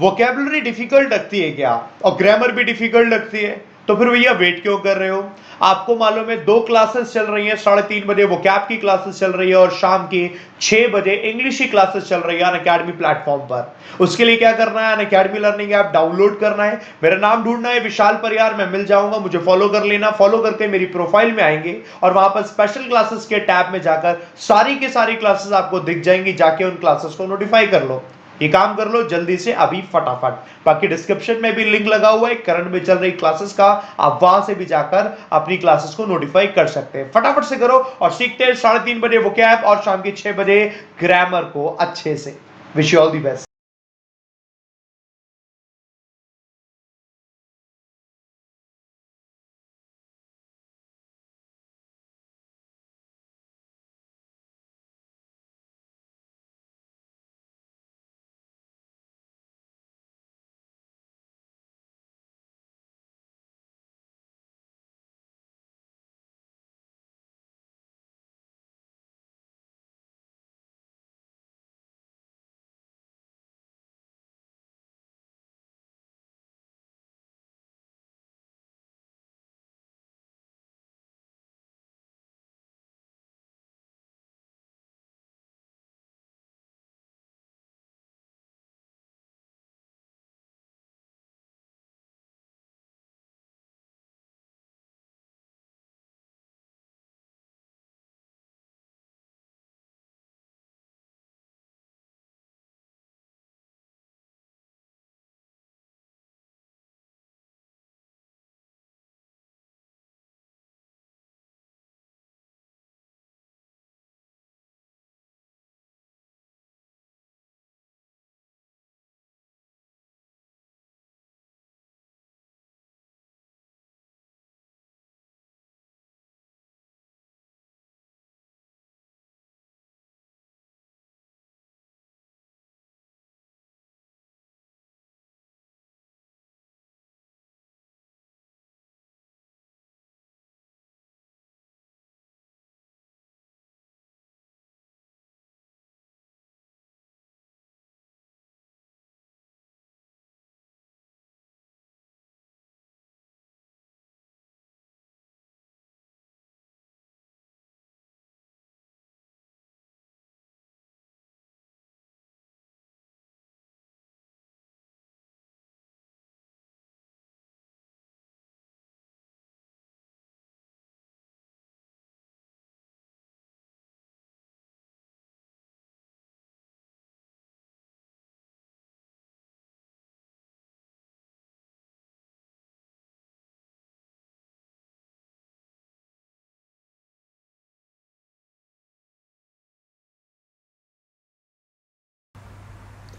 Vocabulary difficult लगती है क्या, और ग्रामर भी डिफिकल्ट लगती है, तो फिर भैया वेट क्यों कर रहे हो। आपको मालूम है 2 क्लासेस चल रही हैं, 3:30 बजे वोकैब की क्लासेस चल रही है और शाम की 6 बजे इंग्लिश की क्लासेस चल रही है अनअकैडमी प्लेटफॉर्म पर। उसके लिए क्या करना है, अनअकैडमी लर्निंग ऐप डाउनलोड करना है, मेरा नाम ढूंढना है विशाल परिहार, मैं मिल जाऊंगा, मुझे फॉलो कर लेना, फॉलो करके मेरी प्रोफाइल में आएंगे और वहां पर स्पेशल क्लासेस के टैब में जाकर सारी के सारी क्लासेस आपको दिख जाएंगी, जाके उन क्लासेस को नोटिफाई कर लो। ये काम कर लो जल्दी से अभी फटाफट। बाकी डिस्क्रिप्शन में भी लिंक लगा हुआ है करंट में चल रही क्लासेस का, आप वहां से भी जाकर अपनी क्लासेस को नोटिफाई कर सकते हैं। फटाफट से करो और सीखते हैं 3:30 बजे वोकैब और शाम के 6 बजे ग्रामर को अच्छे से। Wish you all the best.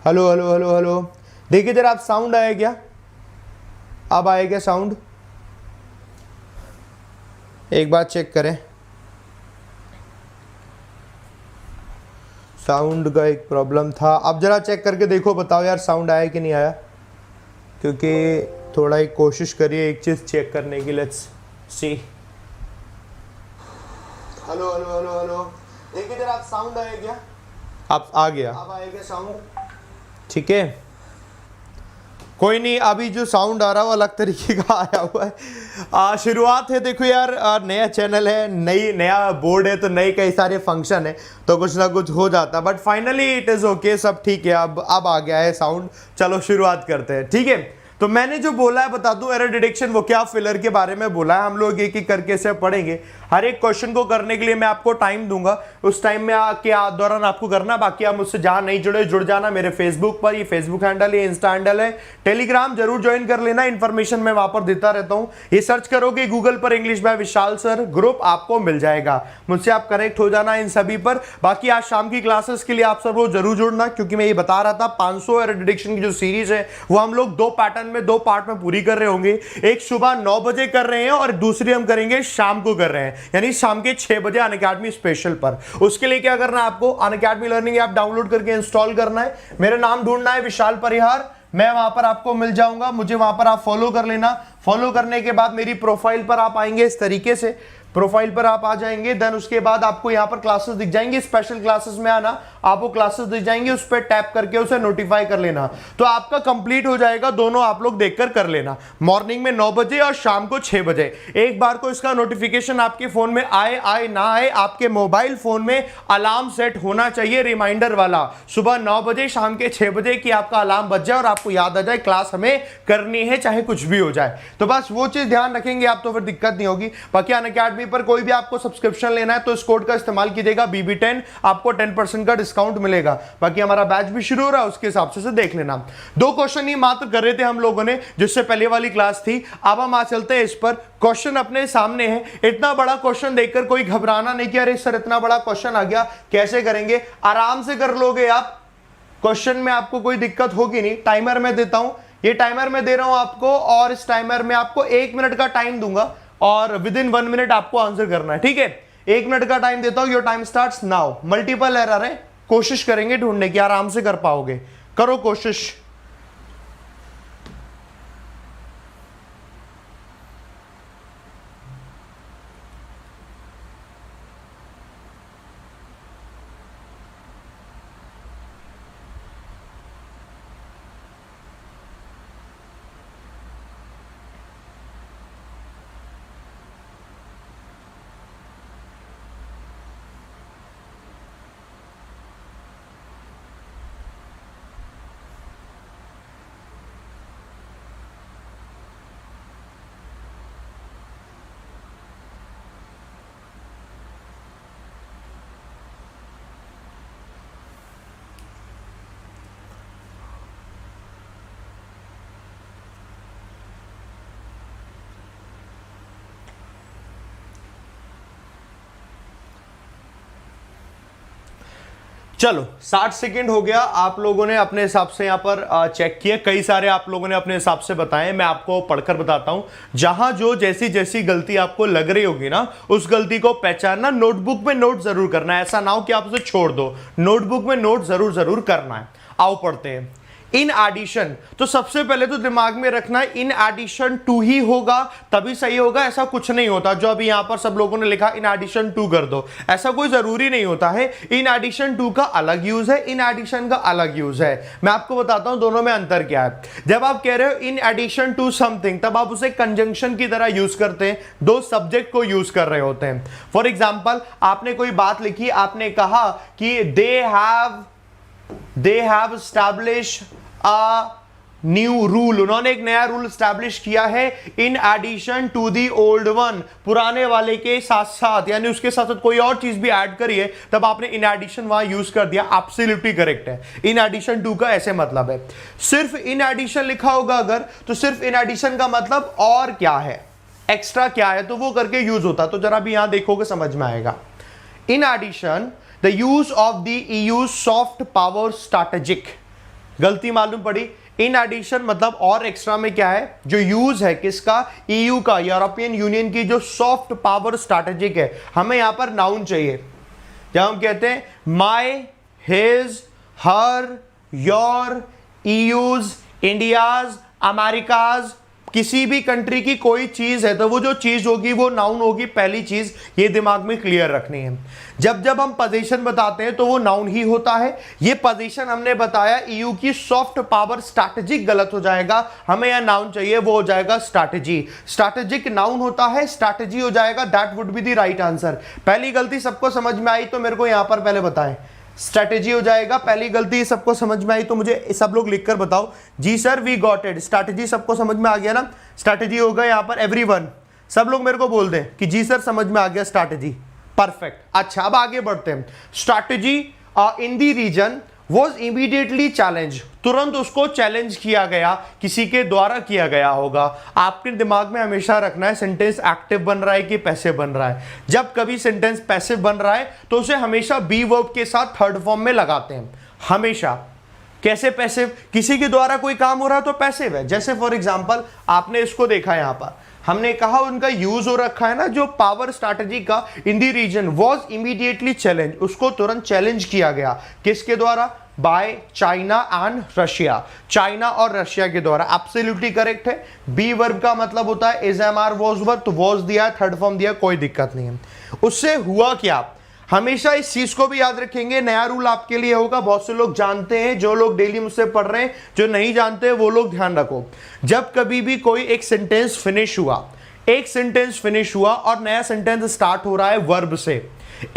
Hello hello hello hello, देखिए जरा आप, साउंड आया क्या, अब आया क्या साउंड, एक बार चेक करें। साउंड का एक प्रॉब्लम था, अब जरा चेक करके देखो, बताओ यार साउंड आया कि नहीं आया, क्योंकि थोड़ा ही कोशिश करिए एक चीज़ चेक करने की। Let's see. Hello hello hello hello, देखिए जरा आप, साउंड आया क्या, अब आ गया, अब आया क्या साउंड, ठीक है। कोई नहीं, अभी जो साउंड आ रहा है वो अलग तरीके का आया हुआ है। शुरुआत है, देखो यार, नया चैनल है, नया बोर्ड है, तो नए कई सारे फंक्शन है, तो कुछ ना कुछ हो जाता है, but finally it is okay, सब ठीक है। अब आ गया है साउंड, चलो शुरुआत करते हैं, ठीक है। तो मैंने जो बोला है बता दूं, एरर डिटेक्शन वो क्या फिलर के बारे में बोला है, हम लोग एक एक करके से पढ़ेंगे। हर एक क्वेश्चन को करने के लिए मैं आपको टाइम दूंगा, उस टाइम में के दौरान आपको करना, बाकी आप मुझसे जहां नहीं जुड़े जुड़ जाना मेरे फेसबुक पर, ये फेसबुक हैंडल है, इंस्टा हैंडल है, टेलीग्राम जरूर ज्वाइन कर लेना, इन्फॉर्मेशन मैं वहां पर देता रहता हूं। ये सर्च करोगे गूगल पर English by Vishal sir group, आपको मिल जाएगा, मुझसे आप कनेक्ट हो जाना इन सभी पर। बाकी आज शाम की क्लासेस के लिए आप सब लोग जरूर जुड़ना, क्योंकि मैं ये बता रहा था 500 एरर डिटेक्शन की जो सीरीज है वो हम लोग 2 पैटर्न में 2 पार्ट में पूरी कर रहे होंगे। एक सुबह 9 बजे कर रहे हैं और दूसरी हम करेंगे शाम को कर रहे हैं, यानी शाम के 6 बजे अनअकैडमी स्पेशल पर। उसके लिए क्या करना है, आपको अनअकैडमी लर्निंग ऐप डाउनलोड करके इंस्टॉल करना है, मेरा नाम ढूंढना है विशाल परिहार, मैं वहां पर आपको मिल जाऊंगा, मुझे वहां पर आप फॉलो कर लेना। फॉलो करने के बाद मेरी प्रोफाइल पर आप आएंगे इस तरीके से, प्रोफाइल पर आप आ जाएंगे, देन उसके बाद आपको यहाँ पर क्लासेस दिख जाएंगे, स्पेशल क्लासेस में आना, आपको क्लासेस दिख जाएंगे, उस पर टैप करके उसे नोटिफाई कर लेना, तो आपका कंप्लीट हो जाएगा। दोनों आप लोग देखकर कर लेना, मॉर्निंग में 9 बजे और शाम को 6 बजे। एक बार को इसका नोटिफिकेशन आपके फोन में आए ना आए, आपके मोबाइल फोन में अलार्म सेट होना चाहिए, रिमाइंडर वाला, सुबह 9 बजे शाम के 6 बजे की आपका अलार्म बज जाए और आपको याद आ जाए क्लास हमें करनी है, चाहे कुछ भी हो जाए। तो बस वो चीज ध्यान रखेंगे आप, तो फिर दिक्कत नहीं होगी। बाकी अनअकैडमी पर कोई भी आपको सब्सक्रिप्शन लेना है तो इस कोड का इस्तेमाल कीजिएगा BB10, आपको 10% का डिस्काउंट मिलेगा। बाकी हमारा बैच भी शुरू हो रहा है, उसके हिसाब से देख लेना। 2 क्वेश्चन ही मात्र कर रहे थे हम लोगों ने, जिससे पहले वाली क्लास थी। अब हम आ चलते हैं इस पर, क्वेश्चन अपने सामने है। इतना बड़ा क्वेश्चन देखकर कोई घबराना नहीं कि अरे सर इतना बड़ा क्वेश्चन आ गया कैसे करेंगे, आराम से कर लोगे आप, क्वेश्चन में आपको कोई दिक्कत होगी नहीं। टाइमर मैं देता हूं, ये टाइमर मैं दे रहा हूं आपको, और इस टाइमर में आपको 1 मिनट का टाइम दूंगा और विदिन 1 मिनट आपको आंसर करना है, ठीक है। 1 मिनट का टाइम देता हूं, your time starts now. Multiple error है, कोशिश करेंगे ढूंढने की, आराम से कर पाओगे, करो कोशिश। चलो 60 सेकेंड हो गया, आप लोगों ने अपने हिसाब से यहां पर चेक किए, कई सारे आप लोगों ने अपने हिसाब से बताए। मैं आपको पढ़कर बताता हूं, जहां जो जैसी जैसी गलती आपको लग रही होगी ना, उस गलती को पहचानना, नोटबुक में नोट जरूर करना है। ऐसा ना हो कि आप उसे छोड़ दो, नोटबुक में नोट जरूर करना है। आओ पढ़ते हैं। इन एडिशन, तो सबसे पहले तो दिमाग में रखना है इन एडिशन टू ही होगा तभी सही होगा, ऐसा कुछ नहीं होता। जो अभी यहां पर सब लोगों ने लिखा इन एडिशन टू कर दो, ऐसा कोई जरूरी नहीं होता है। इन एडिशन टू का अलग यूज है, इन एडिशन का अलग यूज है। मैं आपको बताता हूं दोनों में अंतर क्या है। जब आप कह रहे हो इन एडिशन टू समथिंग, तब आप उसे कंजंक्शन की तरह यूज करते हैं, दो सब्जेक्ट को यूज कर रहे होते हैं। फॉर एग्जाम्पल, आपने कोई बात लिखी, आपने कहा कि they have establish a new rule, उन्होंने एक नया रूल स्टैब्लिश किया है in addition to the old one, पुराने वाले के साथ साथ, यानी उसके साथ साथ कोई और चीज भी ऐड करिए, तब आपने इन एडिशन वहां यूज कर दिया। एब्सोल्युटली करेक्ट है, इन एडिशन टू का ऐसे मतलब है। सिर्फ इन एडिशन लिखा होगा अगर, तो सिर्फ इन एडिशन का मतलब और क्या है, एक्स्ट्रा क्या है, तो वो करके यूज होता। तो जरा भी यहां देखोगे समझ में आएगा। In addition the use of the EU soft power strategic, गलती मालूम पड़ी। इन एडिशन मतलब और एक्स्ट्रा में क्या है, जो यूज है किसका, EU का, यूरोपियन यूनियन की जो सॉफ्ट पावर स्ट्रैटेजिक है। हमें यहां पर नाउन चाहिए, जब हम कहते हैं my, his, her, your, EU's, India's, America's, किसी भी कंट्री की कोई चीज है तो वो जो चीज होगी वो नाउन होगी। पहली चीज ये दिमाग में क्लियर रखनी है। जब जब हम पोजीशन बताते हैं तो वो नाउन ही होता है। ये पोजीशन हमने बताया EU की सॉफ्ट पावर स्ट्रैटेजिक, गलत हो जाएगा, हमें यह नाउन चाहिए, वो हो जाएगा स्ट्रैटेजी। स्ट्रैटेजिक नाउन होता है, स्ट्रैटेजी हो जाएगा, that would be the right answer. पहली गलती सबको समझ में आई तो मेरे को यहां पर पहले बताएं, स्ट्रैटेजी हो जाएगा। पहली गलती सबको समझ में आई तो मुझे सब लोग लिखकर बताओ। जी sir we got it, strategy सबको समझ में आ गया ना, स्ट्रैटेजी होगा यहां पर एवरीवन, सब लोग मेरे को बोल दें कि जी सर समझ में आ गया स्ट्रैटेजी, परफेक्ट। अच्छा अब आगे बढ़ते हैं। Strategy in the region was immediately challenge, तुरंत उसको चैलेंज किया गया, किसी के द्वारा किया गया होगा। आपके दिमाग में हमेशा रखना है सेंटेंस एक्टिव बन रहा है कि पैसिव बन रहा है। जब कभी सेंटेंस पैसिव बन रहा है तो उसे हमेशा बी वर्ब के साथ थर्ड फॉर्म में लगाते हैं, हमेशा। कैसे पैसिव, किसी के द्वारा कोई काम हो रहा है तो पैसिव है। जैसे फॉर एग्जांपल आपने इसको देखा, यहां पर हमने कहा उनका यूज हो रखा है ना, जो पावर स्ट्रैटेजी का in the region was immediately challenge, उसको तुरंत चैलेंज किया गया, किसके द्वारा, by China and Russia, China और रशिया के द्वारा। एब्सोल्युटली करेक्ट है। बी वर्ब का मतलब होता है is am are was verb, तो वॉज दिया, थर्ड फॉर्म दिया, कोई दिक्कत नहीं है। उससे हुआ क्या, हमेशा इस चीज को भी याद रखेंगे, नया रूल आपके लिए होगा, बहुत से लोग जानते हैं, जो लोग डेली मुझसे पढ़ रहे हैं, जो नहीं जानते वो लोग ध्यान रखो। जब कभी भी कोई एक सेंटेंस फिनिश हुआ, एक सेंटेंस फिनिश हुआ और नया सेंटेंस स्टार्ट हो रहा है वर्ब से,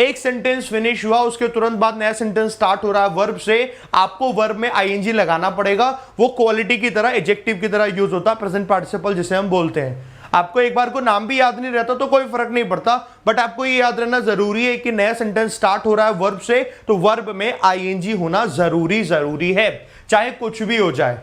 एक सेंटेंस फिनिश हुआ उसके तुरंत बाद नया सेंटेंस स्टार्ट हो रहा है वर्ब से, आपको वर्ब में आईएनजी लगाना पड़ेगा। वो क्वालिटी की तरह, एडजेक्टिव की तरह यूज होता है, प्रेजेंट पार्टिसिपल जिसे हम बोलते हैं। आपको एक बार को नाम भी याद नहीं रहता तो कोई फर्क नहीं पड़ता, बट आपको ये याद रहना जरूरी है कि नया सेंटेंस स्टार्ट हो रहा है वर्ब से, तो वर्ब में आईएनजी होना जरूरी है, चाहे कुछ भी हो जाए।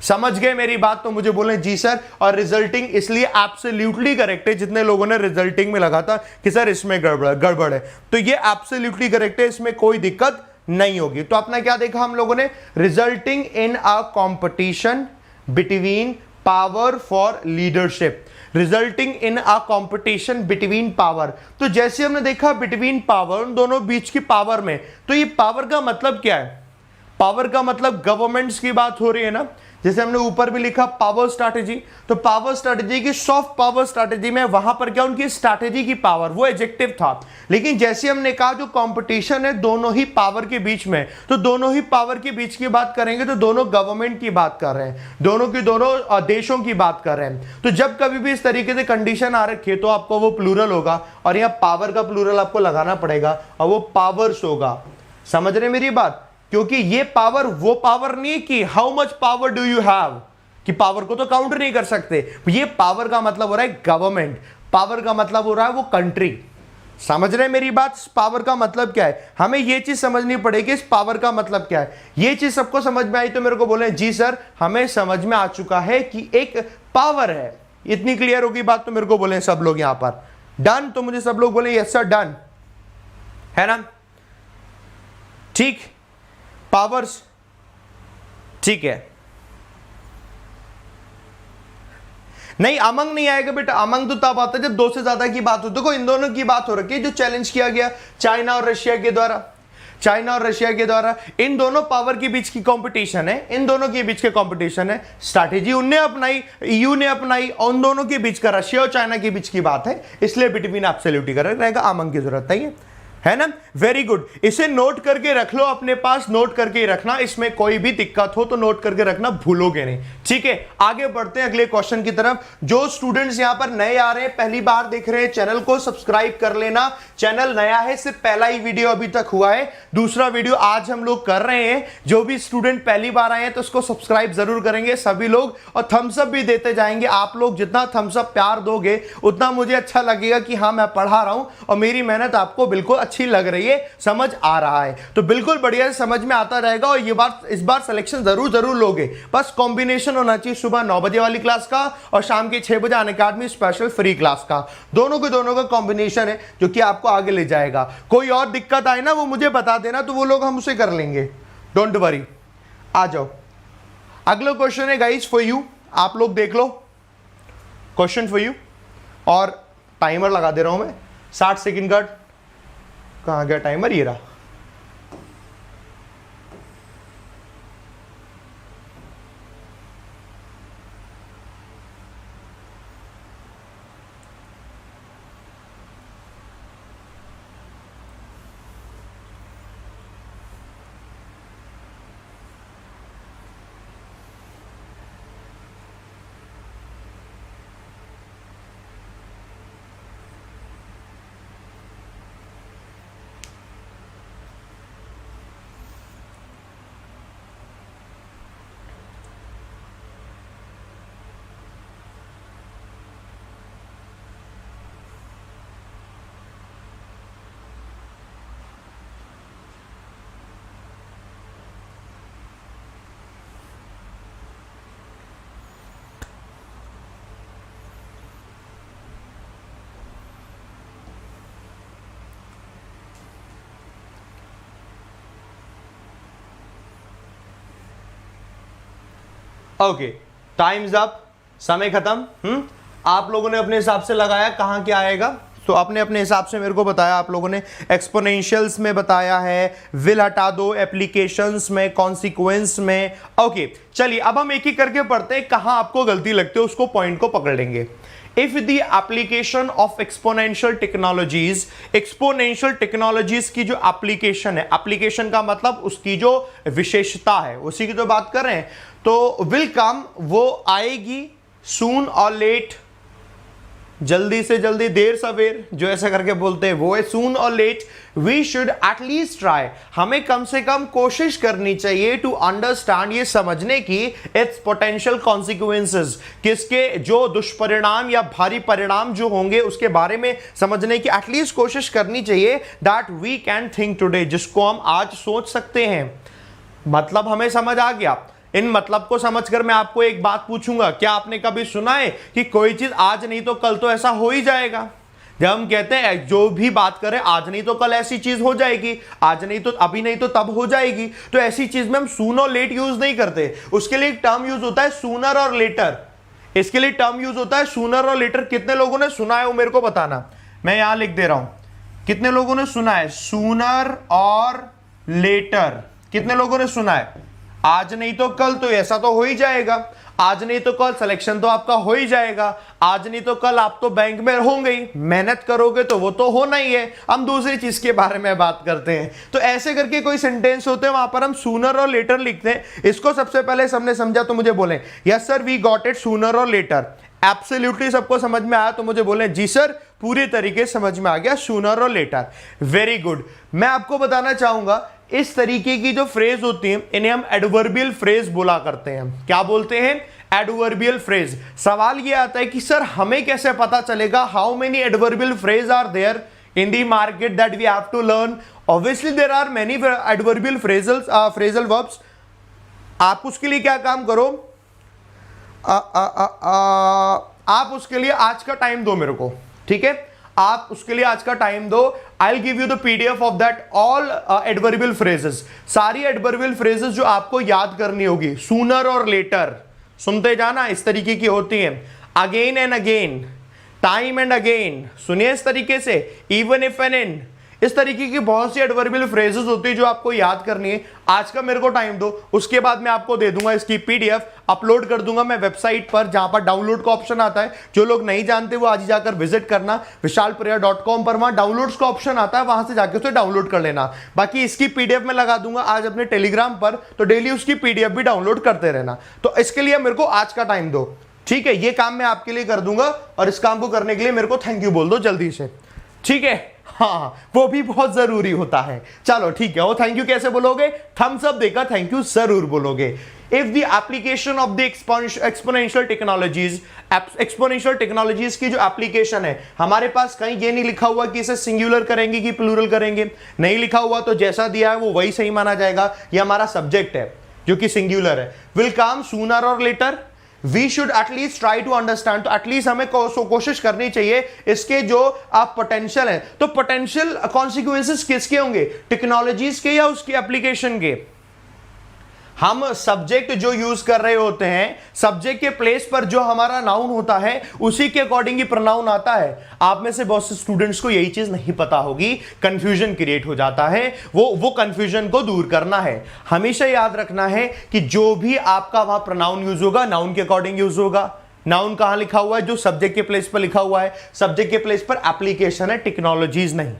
समझ गए मेरी बात? तो मुझे बोले जी सर, और रिजल्टिंग इसलिए एब्सोल्युटली करेक्ट है। जितने लोगों ने रिजल्टिंग में लगा था कि सर इसमें गड़बड़ है, तो ये एब्सोल्युटली करेक्ट है, इसमें कोई दिक्कत नहीं होगी। तो अपना क्या देखा हम लोगों ने, resulting in a competition between power for leadership, resulting in a competition between power. तो जैसे हमने देखा बिटवीन पावर, उन दोनों बीच की पावर में, तो ये पावर का मतलब क्या है, पावर का मतलब गवर्नमेंट्स की बात हो रही है ना। जैसे हमने ऊपर भी लिखा पावर स्ट्रैटेजी, तो पावर स्ट्रैटेजी की सॉफ्ट पावर स्ट्रैटेजी में वहां पर क्या, उनकी स्ट्रैटेजी की पावर, वो एडजेक्टिव था। लेकिन जैसे हमने कहा जो कंपटीशन है दोनों ही पावर के बीच में, तो दोनों ही पावर के बीच की बात करेंगे तो दोनों गवर्नमेंट की बात कर रहे हैं, दोनों की दोनों देशों की बात कर रहे हैं। तो जब कभी भी इस तरीके से कंडीशन आ रखी है तो आपको वो प्लूरल होगा, और यहाँ पावर का प्लूरल आपको लगाना पड़ेगा, और वो पावर्स होगा। समझ रहे मेरी बात? क्योंकि ये पावर वो पावर नहीं कि how much power do you have, कि पावर को तो काउंट नहीं कर सकते। ये पावर का मतलब हो रहा है गवर्नमेंट, पावर का मतलब हो रहा है वो कंट्री। समझ रहे मेरी बात? पावर का मतलब क्या है, हमें ये चीज समझनी पड़ेगी, इस पावर का मतलब क्या है। ये चीज सबको समझ में आई तो मेरे को बोले जी सर हमें समझ में आ चुका है कि एक पावर है। इतनी क्लियर होगी बात तो मेरे को बोले सब लोग यहां पर डन, तो मुझे सब लोग बोले यस सर डन, है ना? ठीक, पावर्स, ठीक है। नहीं अमंग नहीं आएगा बेटा, अमंग तो तब आता है जब दो से ज्यादा की बात हो। देखो इन दोनों की बात हो रखी है जो चैलेंज किया गया चाइना और रशिया के द्वारा, चाइना और रशिया के द्वारा। इन दोनों पावर के बीच की कंपटीशन है, इन दोनों के बीच के कंपटीशन है। स्ट्रैटेजी उनने अपनाई, ईयू ने अपनाई, और उन दोनों के बीच का, रशिया और चाइना के बीच की बात है, इसलिए बिटवीन एब्सोल्युटली करेक्ट रहेगा, अमंग की जरूरत नहीं है ना? वेरी गुड, इसे नोट करके रख लो अपने पास, नोट करके ही रखना, इसमें कोई भी दिक्कत हो तो नोट करके रखना, भूलोगे नहीं। ठीक है, आगे बढ़ते हैं अगले क्वेश्चन की तरफ। जो स्टूडेंट्स यहां पर नए आ रहे हैं, पहली बार देख रहे हैं, चैनल को सब्सक्राइब कर लेना। चैनल नया है, सिर्फ पहला ही वीडियो अभी तक हुआ है, दूसरा वीडियो आज हम लोग कर रहे हैं। जो भी स्टूडेंट पहली बार आए हैं तो उसको सब्सक्राइब जरूर करेंगे सभी लोग, और थम्स अप भी देते जाएंगे। आप लोग जितना थम्स अप प्यार दोगे उतना मुझे अच्छा लगेगा कि हाँ मैं पढ़ा रहा हूं और मेरी मेहनत आपको बिल्कुल अच्छी लग रही है, समझ आ रहा है। तो बिल्कुल बढ़िया से समझ में आता रहेगा, और ये बार इस बार सिलेक्शन जरूर लोगे। बस कॉम्बिनेशन होना चाहिए सुबह 9 बजे वाली क्लास का और शाम के 6 बजे अनअकैडमी स्पेशल फ्री क्लास का, दोनों के दोनों का कॉम्बिनेशन है जो कि आपको आगे ले जाएगा। कोई और दिक्कत आए ना वो मुझे बता देना, तो वो लोग हम उसे कर लेंगे, डोंट वरी। आ जाओ, अगला क्वेश्चन है गाइस फॉर यू, आप लोग देख लो क्वेश्चन फॉर यू, और टाइमर लगा दे रहा हूं मैं 60 सेकंड का। कहां गया टाइमर? ये रहा। ओके, टाइम्स अप, समय खत्म। आप लोगों ने अपने हिसाब से लगाया कहां क्या आएगा, तो अपने अपने हिसाब से मेरे को बताया आप लोगों ने। एक्सपोनेंशियल्स में बताया है, विल हटा दो, एप्लीकेशंस में, कॉन्सिक्वेंस में। ओके चलिए अब हम एक एक करके पढ़ते हैं, कहां आपको गलती लगती है उसको पॉइंट को पकड़ लेंगे। If the application of exponential technologies, exponential technologies की जो एप्लीकेशन है, एप्लीकेशन का मतलब उसकी जो विशेषता है उसी की तो बात कर रहे हैं, तो will come वो आएगी, soon और late जल्दी से जल्दी, देर सवेर जो ऐसा करके बोलते हैं वो है सून और late. We should at least try, हमें कम से कम कोशिश करनी चाहिए टू अंडरस्टैंड, ये समझने की, इट्स पोटेंशियल कॉन्सिक्वेंसेस, किसके जो दुष्परिणाम या भारी परिणाम जो होंगे उसके बारे में समझने की एटलीस्ट कोशिश करनी चाहिए। That we can think today, जिसको हम आज सोच सकते हैं। मतलब हमें समझ आ गया। इन मतलब को समझकर मैं आपको एक बात पूछूंगा, क्या आपने कभी सुना है कि कोई चीज आज नहीं तो कल तो ऐसा हो ही जाएगा? जब हम कहते हैं जो भी बात करें आज नहीं तो कल ऐसी चीज हो जाएगी, आज नहीं तो अभी नहीं तो तब हो जाएगी, तो ऐसी चीज में हम सून और लेट यूज नहीं करते। उसके लिए एक टर्म यूज होता है सूनर और लेटर। इसके लिए टर्म यूज होता है सूनर और लेटर। कितने लोगों ने सुना है वो मेरे को बताना, मैं यहां लिख दे रहा हूं। कितने लोगों ने सुना है सूनर और लेटर? कितने लोगों ने सुना है? आज नहीं तो कल तो ऐसा तो हो ही जाएगा, आज नहीं तो कल सिलेक्शन तो आपका हो ही जाएगा, आज नहीं तो कल आप तो बैंक में होंगे ही, मेहनत करोगे तो वो तो होना ही है। हम दूसरी चीज के बारे में बात करते हैं। तो ऐसे करके कोई सेंटेंस होते हैं वहां पर हम सूनर और लेटर लिखते हैं। इसको सबसे पहले सबने समझा तो मुझे बोले yes sir we got it sooner और लेटर। एब्सोल्युटली सबको समझ में आया तो मुझे बोले जी सर पूरी तरीके से समझ में आ गया, सूनर और लेटर। Very good. मैं आपको बताना चाहूंगा इस तरीके की जो फ्रेज होती है इन्हें हम एडवर्बियल फ्रेज बोला करते हैं। क्या बोलते हैं? Adverbial phrase. सवाल ये आता है कि सर हमें कैसे पता चलेगा how many adverbial phrase are there in the market that we have to learn? Obviously there are many adverbial phrasal verbs. आप उसके लिए क्या काम करो, आप उसके लिए आज का टाइम दो मेरे को, ठीक है? आप उसके लिए आज का टाइम दो। I will give you the PDF of that all adverbial phrases. सारी एडवर्बियल फ्रेजेस जो आपको याद करनी होगी, सूनर और लेटर, सुनते जाना, इस तरीके की होती हैं। Again and again, time and again, सुनिए इस तरीके से, इवन इफ एंड इन, इस तरीके की बहुत सी एडवर्बियल फ्रेजेस होती है जो आपको याद करनी है। आज का मेरे को टाइम दो, उसके बाद मैं आपको दे दूंगा इसकी पीडीएफ, अपलोड कर दूंगा मैं वेबसाइट पर जहां पर डाउनलोड का ऑप्शन आता है। जो लोग नहीं जानते वो आज ही जाकर विजिट करना, vishalpriya.com पर, वहां डाउनलोड्स का ऑप्शन आता है, वहां से जाकर उसे डाउनलोड कर लेना। बाकी इसकी पीडीएफ में लगा दूंगा आज अपने टेलीग्राम पर, तो डेली उसकी पीडीएफ भी डाउनलोड करते रहना। तो इसके लिए मेरे को आज का टाइम दो, ठीक है? ये काम मैं आपके लिए कर दूंगा और इस काम को करने के लिए मेरे को थैंक यू बोल दो जल्दी से, ठीक है? हाँ, वो भी बहुत जरूरी होता है। चलो ठीक है, वो थैंक यू कैसे बोलोगे? थम्स अप देकर थैंक यू जरूर बोलोगे। If the application of the exponential technologies की जो एप्लीकेशन है, हमारे पास कहीं ये नहीं लिखा हुआ कि इसे सिंगुलर करेंगे कि प्लूरल करेंगे, नहीं लिखा हुआ, तो जैसा दिया है वो वही सही माना जाएगा। ये हमारा सब्जेक्ट है जो कि सिंगुलर है। विल कम सूनर और later, we should at least try to understand, तो एटलीस्ट हमें कोशिश करनी चाहिए इसके जो आप पोटेंशियल है। तो पोटेंशियल कॉन्सिक्वेंसेस किसके होंगे? टेक्नोलॉजीज के या उसकी एप्लीकेशन के? हम सब्जेक्ट जो यूज कर रहे होते हैं, सब्जेक्ट के प्लेस पर जो हमारा नाउन होता है उसी के अकॉर्डिंग ही प्रोनाउन आता है। आप में से बहुत से स्टूडेंट्स को यही चीज नहीं पता होगी, कंफ्यूजन क्रिएट हो जाता है। वो कंफ्यूजन को दूर करना है। हमेशा याद रखना है कि जो भी आपका वहां प्रोनाउन यूज होगा नाउन के अकॉर्डिंग यूज होगा। नाउन कहां लिखा हुआ है? जो सब्जेक्ट के प्लेस पर लिखा हुआ है। सब्जेक्ट के प्लेस पर एप्लीकेशन है, टेक्नोलॉजीज नहीं।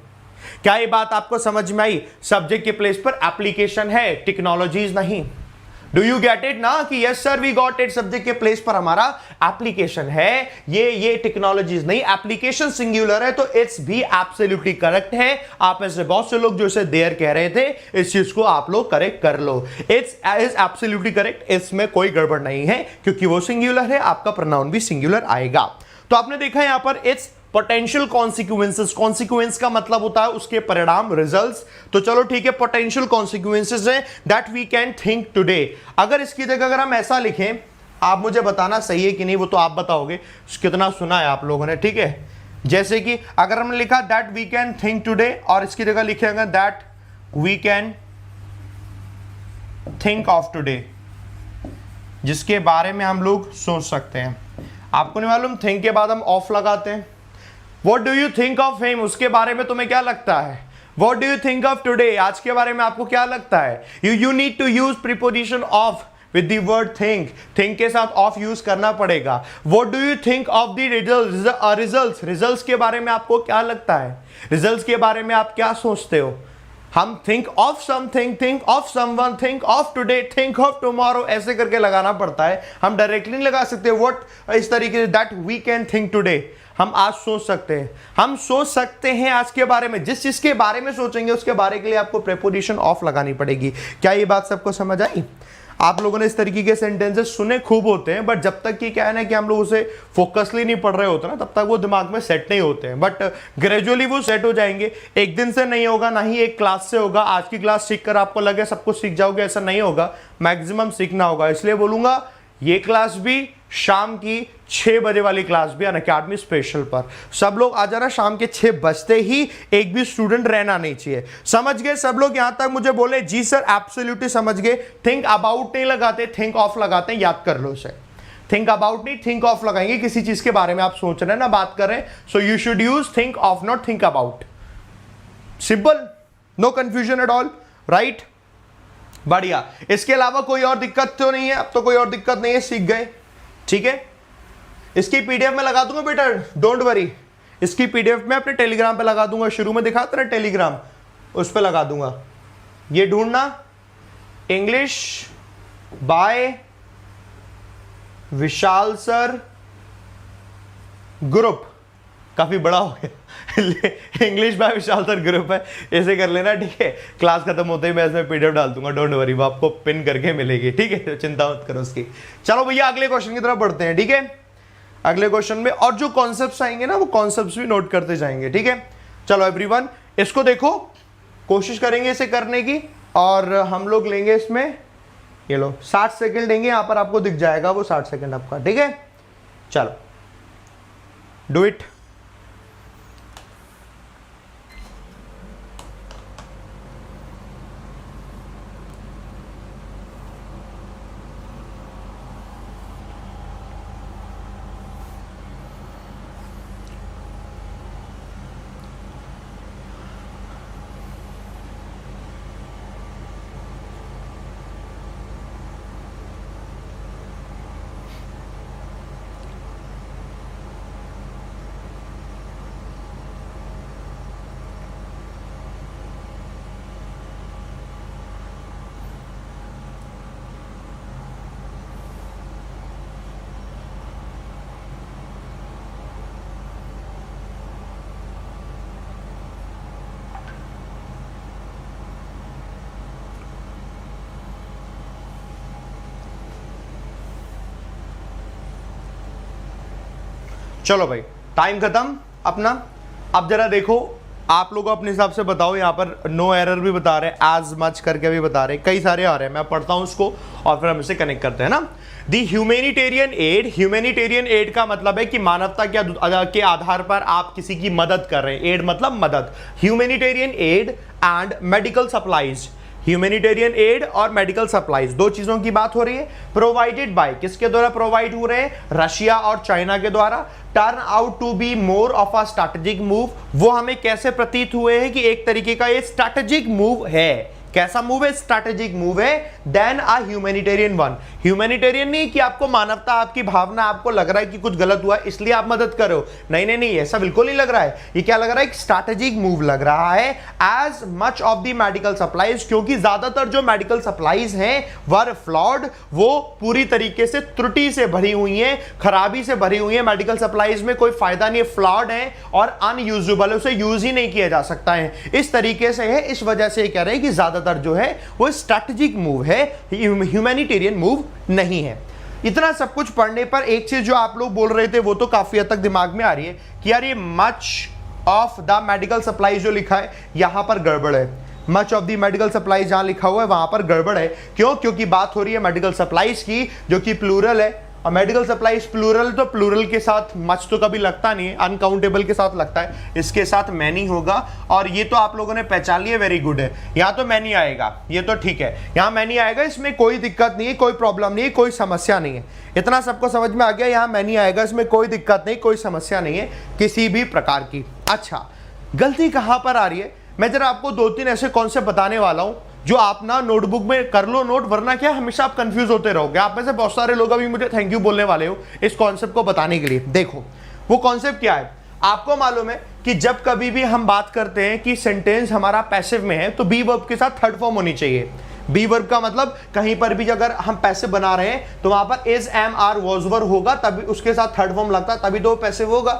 क्या ये बात आपको समझ में आई? सब्जेक्ट के प्लेस पर एप्लीकेशन है, टेक्नोलॉजीज नहीं। डू यू गेट इट ना कि yes sir we got it, subject के प्लेस पर हमारा एप्लीकेशन है, ये टेक्नोलॉजीज नहीं, एप्लीकेशन सिंगुलर है, तो इट्स भी एब्सोल्युटली करेक्ट है। आप में से बहुत से लोग जो इसे देयर कह रहे थे, इस चीज को आप लोग करेक्ट कर लो। इट्स इज एब्सोल्युटली करेक्ट, इसमें कोई गड़बड़ नहीं है क्योंकि वो सिंगुलर है, आपका प्रोनाउन भी सिंगुलर आएगा। तो आपने देखा यहां पर इट्स पोटेंशियल कॉन्सिक्वेंसेस, कॉन्सिक्वेंस का मतलब होता है उसके परिणाम, रिजल्ट्स। तो चलो ठीक है, पोटेंशियल कॉन्सिक्वेंसेस है that we can think today. अगर इसकी जगह अगर हम ऐसा लिखें, आप मुझे बताना सही है कि नहीं, वो तो आप बताओगे कितना सुना है आप लोगों ने, ठीक है? जैसे कि अगर हमने लिखा that we can think today और इसकी जगह लिखेंगे that we can think of today, जिसके बारे में हम लोग सोच सकते हैं। आपको नहीं मालूम थिंक के बाद हम ऑफ लगाते हैं, what do you think of him, उसके बारे में तुम्हें क्या लगता है। What do you think of today, आज के बारे में आपको क्या लगता है। You need to use preposition of with the word think, think के साथ ऑफ यूज करना पड़ेगा। What do you think of the results, results के बारे में आपको क्या लगता है, रिजल्ट्स के बारे में आप क्या सोचते हो। हम think of something, think of someone, think of today, think of tomorrow, ऐसे करके लगाना पड़ता है। हम डायरेक्टली नहीं लगा सकते व्हाट इस तरीके से, that we can think today, हम आज सोच सकते हैं, हम सोच सकते हैं आज के बारे में। जिस चीज के बारे में सोचेंगे उसके बारे के लिए आपको प्रेपोजिशन ऑफ लगानी पड़ेगी। क्या ये बात सबको समझ आई। आप लोगों ने इस तरीके के सेंटेंसेस सुने खूब होते हैं, बट जब तक कि क्या है ना कि हम लोग उसे फोकसली नहीं पढ़ रहे होते ना, तब तक वो दिमाग में सेट नहीं होते हैं। बट ग्रेजुअली वो सेट हो जाएंगे। एक दिन से नहीं होगा, ना ही एक क्लास से होगा। आज की क्लास सीख कर आपको लगे सब कुछ सीख जाओगे, ऐसा नहीं होगा। मैक्सिमम सीखना होगा। इसलिए बोलूंगा ये क्लास भी, शाम की 6 बजे वाली क्लास भी अनअकैडमी स्पेशल पर सब लोग आ जाना। शाम के 6 बजते ही एक भी स्टूडेंट रहना नहीं चाहिए। समझ गए सब लोग। यहां तक मुझे बोले जी सर एब्सोल्युटली समझ गए। थिंक अबाउट नहीं लगाते, थिंक ऑफ लगाते हैं। याद कर लो इसे। थिंक अबाउट नहीं, थिंक ऑफ लगाएंगे। किसी चीज के बारे में आप सोच रहे हैं ना, बात कर रहे हैं, so you should use think of, not think about. Simple, no confusion at all, right. बढ़िया। इसके अलावा कोई और दिक्कत तो नहीं है। अब तो कोई और दिक्कत नहीं है, सीख गए। ठीक है, इसकी पीडीएफ में लगा दूंगा बेटा, डोंट वरी। इसकी पीडीएफ में अपने टेलीग्राम पे लगा दूंगा। शुरू में दिखाता ना टेलीग्राम, उस पे लगा दूंगा। ये ढूंढना English by Vishal sir group, काफी बड़ा हो गया। English by Vishal sir group है, ऐसे कर लेना। ठीक है, क्लास खत्म होते ही मैं इसमें पीडीएफ डाल दूंगा, डोंट वरी। वो आपको पिन करके मिलेगी। ठीक है, तो चिंता मत करो उसकी। चलो भैया अगले क्वेश्चन की तरफ बढ़ते हैं। ठीक है, अगले क्वेश्चन में और जो कॉन्सेप्ट्स आएंगे ना, वो कॉन्सेप्ट्स भी नोट करते जाएंगे। ठीक है, चलो एवरीवन इसको देखो, कोशिश करेंगे इसे करने की। और हम लोग लेंगे इसमें, ये लो 60 सेकंड लेंगे। यहां पर आपको दिख जाएगा वो 60 सेकंड आपका। ठीक है, चलो डू इट। चलो भाई, टाइम खत्म अपना। अब जरा देखो, आप लोग अपने हिसाब से बताओ। यहाँ पर नो एरर भी बता रहे हैं, एज मच करके भी बता रहे हैं, कई सारे आ रहे हैं। मैं पढ़ता हूं उसको और फिर हम इसे कनेक्ट करते हैं ना। दी ह्यूमैनिटेरियन एड, ह्यूमैनिटेरियन एड का मतलब है कि मानवता के आधार पर आप किसी की मदद कर रहे हैं। एड मतलब मदद। Humanitarian aid and medical supplies, humanitarian add और मेडिकल सप्लाईज, दो चीजों की बात हो रही है। प्रोवाइडेड बाय, किसके द्वारा प्रोवाइड हो रहे हैं, रशिया और चाइना के द्वारा। Turn out to be more of a strategic move, वो हमें कैसे प्रतीत हुए हैं कि एक तरीके का ये स्ट्रैटेजिक मूव है। कैसा मूव है, स्ट्रैटेजिक मूव है। Then a humanitarian one, humanitarian नहीं कि आपको मानवता, आपकी भावना, आपको लग रहा है कि कुछ गलत हुआ इसलिए आप मदद करो, नहीं नहीं नहीं, ऐसा बिल्कुल नहीं लग रहा है। ये क्या लग रहा है, एक स्ट्रैटेजिक मूव लग रहा है। As much of the medical supplies, क्योंकि ज्यादातर जो मेडिकल सप्लाईज हैं वर फ्लॉड, वो पूरी तरीके से त्रुटि से भरी हुई हैं, खराबी से भरी हुई है। मेडिकल सप्लाईज में कोई फायदा नहीं है, फ्लॉड है और अनयूजेबल, उसे यूज ही नहीं किया जा सकता है। इस तरीके से है, इस वजह से कह रहे हैं कि ज्यादातर जो है वो स्ट्रैटेजिक मूव है, ह्यूमैनिटेरियन मूव नहीं है। इतना सब कुछ पढ़ने पर एक चीज जो आप लोग बोल रहे थे वो तो काफी हद तक दिमाग में आ रही है कि यार ये much of the medical supply जो लिखा है यहां पर गड़बड़ है। Much of the medical supply जहां लिखा हुआ है वहां पर गड़बड़ है। क्यों? क्योंकि बात हो रही है मेडिकल सप्लाईज की, जो कि प्लूरल है। और मेडिकल सप्लाईज प्लूरल, तो प्लूरल के साथ मच तो कभी लगता नहीं है, अनकाउंटेबल के साथ लगता है, इसके साथ मैनी होगा। और ये तो आप लोगों ने पहचान लिया, वेरी गुड है। यहाँ तो मैनी आएगा, ये तो ठीक है, यहाँ मैनी आएगा, इसमें कोई दिक्कत नहीं है, कोई प्रॉब्लम नहीं है, कोई समस्या नहीं है, इतना सबको समझ में आ गया। यहाँ मैनी आएगा, इसमें कोई दिक्कत नहीं, कोई समस्या नहीं है किसी भी प्रकार की। अच्छा, गलती कहाँ पर आ रही है, मैं जरा आपको 2-3 ऐसे कॉन्सेप्ट बताने वाला हूँ जो आप ना नोटबुक में कर लो नोट, वरना क्या हमेशा आप कंफ्यूज होते रहोगे। आप में से बहुत सारे लोग अभी मुझे थैंक यू बोलने वाले हो इस कॉन्सेप्ट को बताने के लिए। देखो वो कॉन्सेप्ट क्या है, आपको मालूम है कि जब कभी भी हम बात करते हैं कि सेंटेंस हमारा पैसिव में है तो बी वर्ब के साथ थर्ड फॉर्म होनी चाहिए। बी वर्ब का मतलब कहीं पर भी अगर हम पैसिव बना रहे हैं तो वहां पर is, am, are, was were होगा, तभी उसके साथ थर्ड फॉर्म लगता है, तभी तो पैसिव होगा,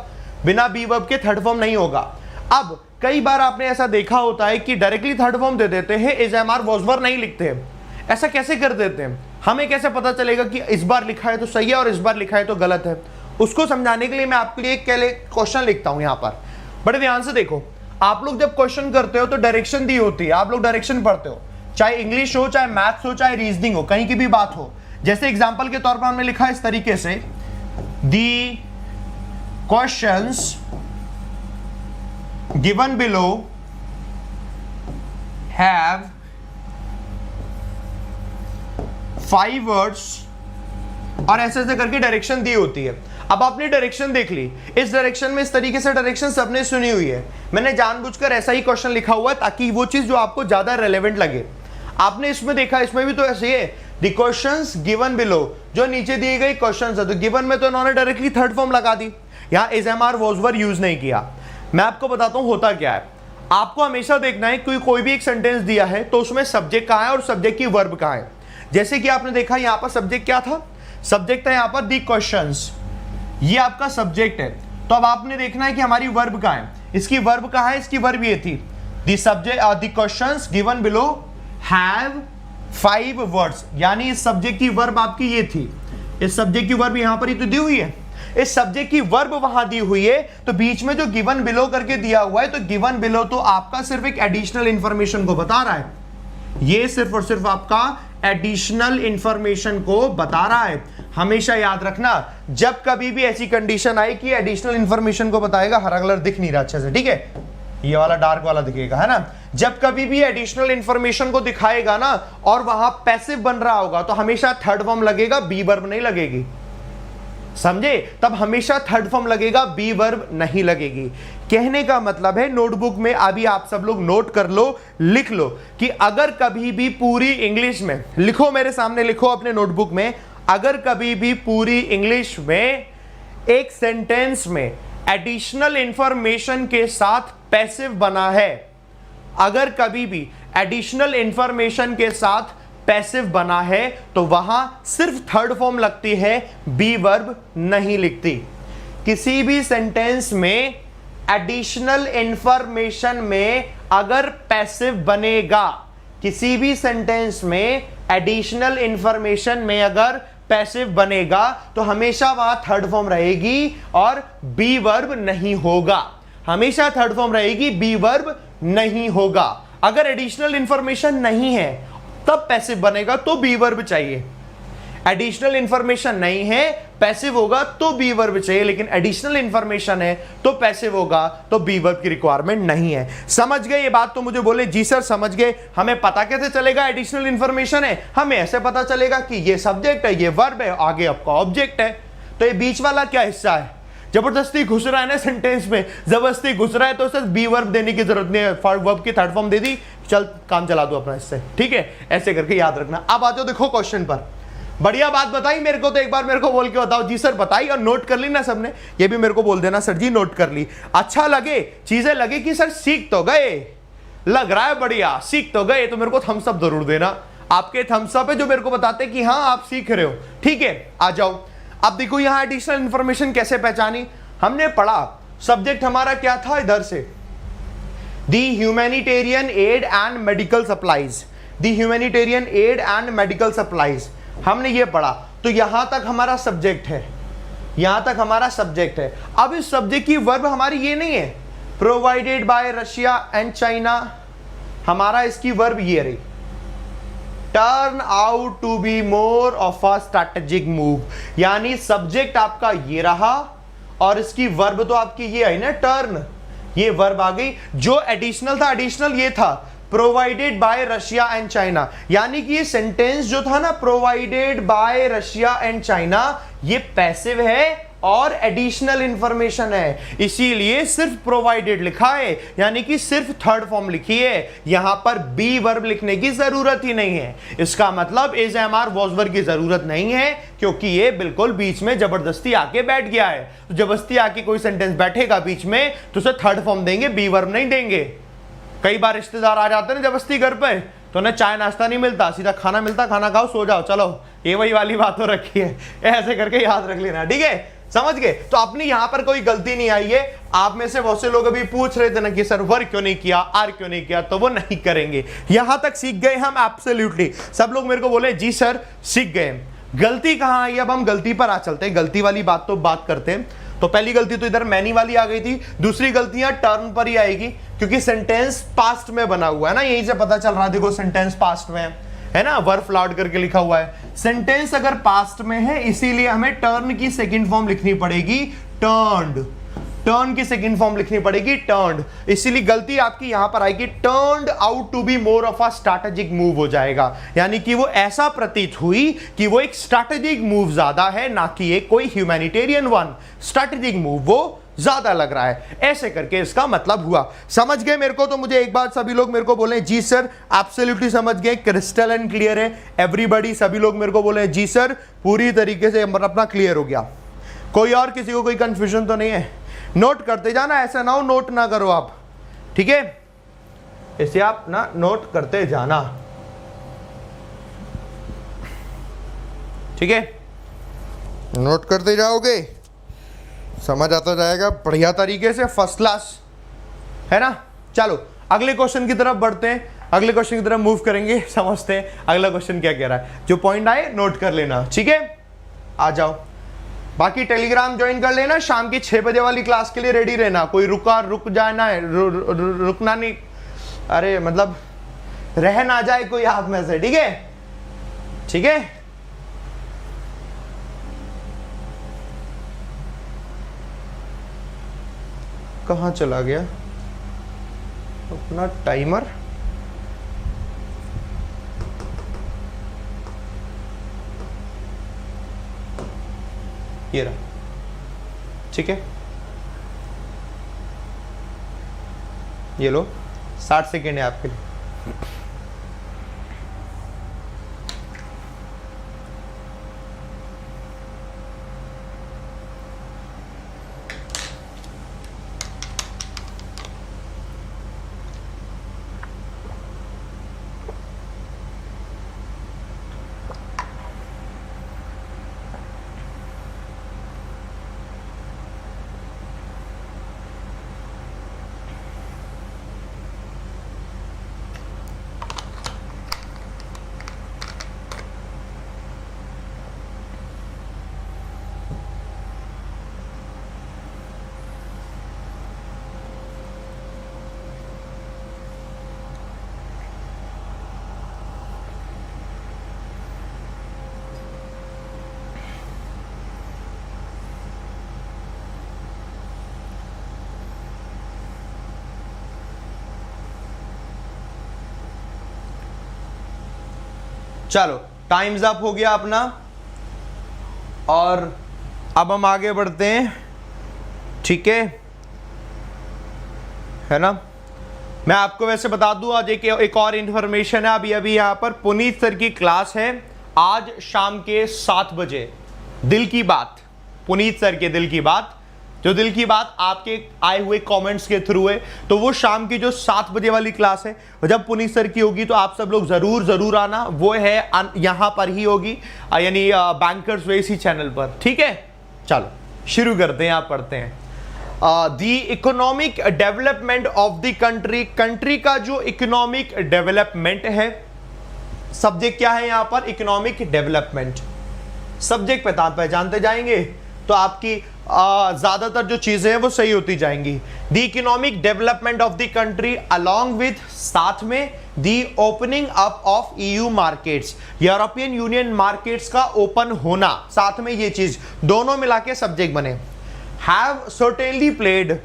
बिना बी वर्ब के थर्ड फॉर्म नहीं होगा। अब कई बार आपने ऐसा देखा होता है कि डायरेक्टली थर्ड फॉर्म दे देते हैं, is, am, are, was were नहीं लिखते हैं। ऐसा कैसे कर देते हैं, हमें कैसे पता चलेगा कि इस बार लिखा है तो सही है और इस बार लिखा है तो गलत है? उसको समझाने के लिए मैं आपके लिए एक क्वेश्चन लिखता हूं। यहां पर बड़े ध्यान से देखो, आप लोग जब क्वेश्चन करते हो तो डायरेक्शन दी होती है, आप लोग डायरेक्शन पढ़ते हो, चाहे इंग्लिश हो, चाहे मैथ्स हो, चाहे रीजनिंग हो, कहीं की भी बात हो। जैसे एग्जाम्पल के तौर पर हमने लिखा है इस तरीके से, दी questions given below have 5 words, और ऐसे ऐसे करके डायरेक्शन दी होती है। अब आपने डायरेक्शन देख ली, इस डायरेक्शन में इस तरीके से डायरेक्शन सबने सुनी हुई है, मैंने जानबूझकर ऐसा ही क्वेश्चन लिखा हुआ है ताकि वो चीज जो आपको ज्यादा रेलेवेंट लगे। आपने इसमें देखा, इसमें भी तो ऐसे है, द क्वेश्चंस गिवन बिलो, जो नीचे दिए गए क्वेश्चंस है, तो गिवन में तो इन्होंने डायरेक्टली थर्ड फॉर्म लगा दी, यहां is, am, are, was were use नहीं किया। मैं आपको बताता हूं होता क्या है, आपको हमेशा देखना है कोई भी एक सेंटेंस दिया है तो उसमें सब्जेक्ट कहां है और सब्जेक्ट की वर्ब कहां है। जैसे कि आपने देखा यहां पर सब्जेक्ट क्या था, सब्जेक्ट था यहां पर दी क्वेश्चंस, ये आपका सब्जेक्ट है। तो अब आपने देखना है कि हमारी वर्ब कहां है, इसकी वर्ब कहां है, इसकी वर्ब ये थी, the subject, the questions given below have 5 words, यानी इस सब्जेक्ट की वर्ब आपकी ये थी, इस सब्जेक्ट की वर्ब यहां पर ही तो दी हुई है, इस सब्जेक्ट की वर्ब वहां दी हुई है, तो बीच में जो गिवन बिलो करके दिया हुआ है, तो गिवन बिलो तो आपका सिर्फ एक एडिशनल इंफॉर्मेशन को बता रहा है, ये सिर्फ और सिर्फ आपका एडिशनल इंफॉर्मेशन को बता रहा है। हमेशा याद रखना, जब कभी भी ऐसी कंडीशन आए कि एडिशनल इंफॉर्मेशन को बताएगा, हरा कलर दिख नहीं रहा अच्छे से, ठीक है, ये वाला डार्क वाला दिखेगा, है ना, जब कभी भी एडिशनल इंफॉर्मेशन को दिखाएगा ना और वहां पैसिव बन रहा होगा तो हमेशा थर्ड फॉर्म लगेगा, बी वर्ब नहीं लगेगी, समझे, तब हमेशा थर्ड फॉर्म लगेगा, बी वर्ब नहीं लगेगी। कहने का मतलब है, नोटबुक में अभी आप सब लोग नोट कर लो, लिख लो कि अगर कभी भी पूरी इंग्लिश में, लिखो मेरे सामने, लिखो अपने नोटबुक में, अगर कभी भी पूरी इंग्लिश में एक सेंटेंस में एडिशनल इंफॉर्मेशन के साथ पैसिव बना है, अगर कभी भी एडिशनल इंफॉर्मेशन के साथ पैसिव बना है तो वहां सिर्फ थर्ड फॉर्म लगती है, बी वर्ब नहीं लिखती। किसी भी सेंटेंस में एडिशनल इंफॉर्मेशन में अगर पैसिव बनेगा, किसी भी सेंटेंस में एडिशनल इंफॉर्मेशन में अगर पैसिव बनेगा तो हमेशा वहां थर्ड फॉर्म रहेगी और बी वर्ब नहीं होगा, हमेशा थर्ड फॉर्म रहेगी, बी वर्ब नहीं होगा। अगर एडिशनल इंफॉर्मेशन नहीं है तब पैसिव बनेगा तो बी वर्ब चाहिए, एडिशनल इंफॉर्मेशन नहीं है पैसिव होगा तो बी वर्ब चाहिए, लेकिन एडिशनल इंफॉर्मेशन है तो पैसिव होगा, तो बी वर्ब की रिक्वायरमेंट नहीं है। समझ गए ये बात? तो मुझे बोले जी सर समझ गए। हमें पता कैसे चलेगा एडिशनल इंफॉर्मेशन है? हमें ऐसे पता चलेगा कि ये सब्जेक्ट है, ये वर्ब है, आगे आपका ऑब्जेक्ट है, तो ये बीच वाला क्या हिस्सा है, जबरदस्ती घुस रहा है ना सेंटेंस में, जबरदस्ती घुस रहा है तो सिर्फ बी वर्ब देने की जरूरत नहीं है, वर्ब की थर्ड फॉर्म दे दी, चल काम चला दो अपना इससे, ठीक है, ऐसे करके याद रखना। अब आ जाओ देखो क्वेश्चन पर, बढ़िया बात बताई मेरे को, तो एक बार मेरे को बोल के बताओ जी सर बताई, और नोट कर ली ना सबने, ये भी मेरे को बोल देना सर जी नोट कर ली। अच्छा लगे, चीजें लगे कि सर सीख तो गए, लग रहा है बढ़िया सीख तो गए, तो मेरे को थम्स अप जरूर देना, आपके थम्स अप है जो मेरे को बताते कि हाँ आप सीख रहे हो, ठीक है। आ जाओ, अब देखो यहां एडिशनल इंफॉर्मेशन कैसे पहचानी, हमने पढ़ा सब्जेक्ट हमारा क्या था, इधर से the humanitarian aid and medical supplies, the humanitarian aid and medical supplies, हमने ये पढ़ा, तो यहां तक हमारा सब्जेक्ट है, यहां तक हमारा सब्जेक्ट है। अब इस सब्जेक्ट की वर्ब हमारी ये नहीं है, provided by Russia and China, हमारा इसकी वर्ब ये रही, turn out to be more of a strategic move, यानी सब्जेक्ट आपका ये रहा और इसकी वर्ब तो आपकी ये आई ना टर्न, ये वर्ब आ गई। जो एडिशनल था, एडिशनल ये था provided by Russia and China, यानी कि ये सेंटेंस जो था ना provided by Russia and China, ये पैसिव है और एडिशनल इंफॉर्मेशन है, इसीलिए सिर्फ प्रोवाइडेड लिखा है, यानी कि सिर्फ थर्ड फॉर्म लिखी है, यहां पर बी वर्ब लिखने की जरूरत ही नहीं है। इसका मतलब is am are was verb की जरूरत नहीं है, क्योंकि ये बिल्कुल बीच में जबरदस्ती आके बैठ गया है। तो जबरदस्ती आके कोई सेंटेंस बैठेगा बीच में तो उसे थर्ड फॉर्म देंगे, बी वर्ब नहीं देंगे। कई बार रिश्तेदार आ जाते हैं जबरदस्ती घर पे, तो उन्हें चाय नाश्ता नहीं मिलता, सीधा खाना मिलता, खाना खाओ सो जाओ, चलो ये वही वाली बात हो रखी है, ऐसे करके याद रख लेना, ठीक है, समझ गए। तो अपनी यहां पर कोई गलती नहीं आई है। आप में से बहुत से लोग अभी पूछ रहे थे ना कि सर वर क्यों नहीं किया, आर क्यों नहीं किया, तो वो नहीं करेंगे। यहां तक सीख गए हम एब्सोल्युटली, सब लोग मेरे को बोले जी सर सीख गए। गलती कहां आई, अब हम गलती पर आ चलते हैं, गलती वाली बात तो बात करते हैं। तो पहली गलती तो इधर मैनी वाली आ गई थी, दूसरी गलतियां टर्न पर ही आएगी, क्योंकि सेंटेंस पास्ट में बना हुआ है ना, यहीं से पता चल रहा है, देखो सेंटेंस पास्ट में है ना, वर्ब फ्लॉड करके लिखा हुआ है। सेंटेंस अगर पास्ट में है इसीलिए हमें टर्न की सेकंड फॉर्म लिखनी पड़ेगी टर्न्ड, टर्न की सेकंड फॉर्म लिखनी पड़ेगी टर्न्ड, इसीलिए गलती आपकी यहां पर आएगी turned out to be more of a strategic move हो जाएगा, यानी कि वो ऐसा प्रतीत हुई कि वो एक स्ट्रैटेजिक मूव ज्यादा है, ना कि एक कोई ह्यूमैनिटेरियन वन, स्ट्रैटेजिक मूव वो ज्यादा लग रहा है, ऐसे करके इसका मतलब हुआ। समझ गए मेरे को? तो मुझे एक बार सभी लोग मेरे को बोले जी सर एब्सोल्युटली समझ गए, क्रिस्टल एंड क्लियर है एवरीबॉडी, सभी लोग मेरे को बोले जी सर पूरी तरीके से अपना क्लियर हो गया। कोई और किसी को कोई कंफ्यूजन तो नहीं है? नोट करते जाना, ऐसा ना हो नोट ना करो आप, ठीक है, इसे आप ना नोट करते जाना, ठीक है, नोट करते जाओगे समझ आता जाएगा बढ़िया तरीके से, फर्स्ट क्लास, है ना। चलो अगले क्वेश्चन की तरफ बढ़ते हैं, अगले क्वेश्चन की तरफ मूव करेंगे, समझते हैं अगला क्वेश्चन क्या कह रहा है। जो पॉइंट आए नोट कर लेना, ठीक है, आ जाओ। बाकी टेलीग्राम ज्वाइन कर लेना, शाम की 6 बजे वाली क्लास के लिए रेडी रहना, कोई रुक जाना है, रुकना नहीं, अरे मतलब रह ना जाए कोई आप में से, ठीक है, ठीक है। कहाँ चला गया अपना टाइमर? ये रहा, ठीक है, ये लो 60 सेकेंड है आपके लिए। चलो टाइम्स अप हो गया अपना, और अब हम आगे बढ़ते हैं, ठीक है ना। मैं आपको वैसे बता दूं आज एक और इंफॉर्मेशन है, अभी अभी यहाँ पर पुनीत सर की क्लास है आज शाम के 7 बजे, दिल की बात, पुनीत सर के दिल की बात, जो दिल की बात आपके आए हुए कमेंट्स के थ्रू है, तो वो शाम की जो 7 बजे वाली क्लास है, जब पुनीत सर की होगी तो आप सब लोग जरूर आना, वो है यहां पर ही होगी, यानी बैंकर्स वे इसी चैनल पर, ठीक है। चलो शुरू करते हैं, आप पढ़ते हैं। The economic development of the country, country का जो इकोनॉमिक डेवलपमेंट है, सब्जेक्ट क्या है यहां पर, इकोनॉमिक डेवलपमेंट, सब्जेक्ट पहचानते जाएंगे तो आपकी ज्यादातर जो चीजें हैं वो सही होती जाएंगी। The economic development of the country along with, साथ में the opening up of EU markets, European union markets का ओपन होना, साथ में ये चीज दोनों मिला के सब्जेक्ट बने। हैव सर्टेनली प्लेड,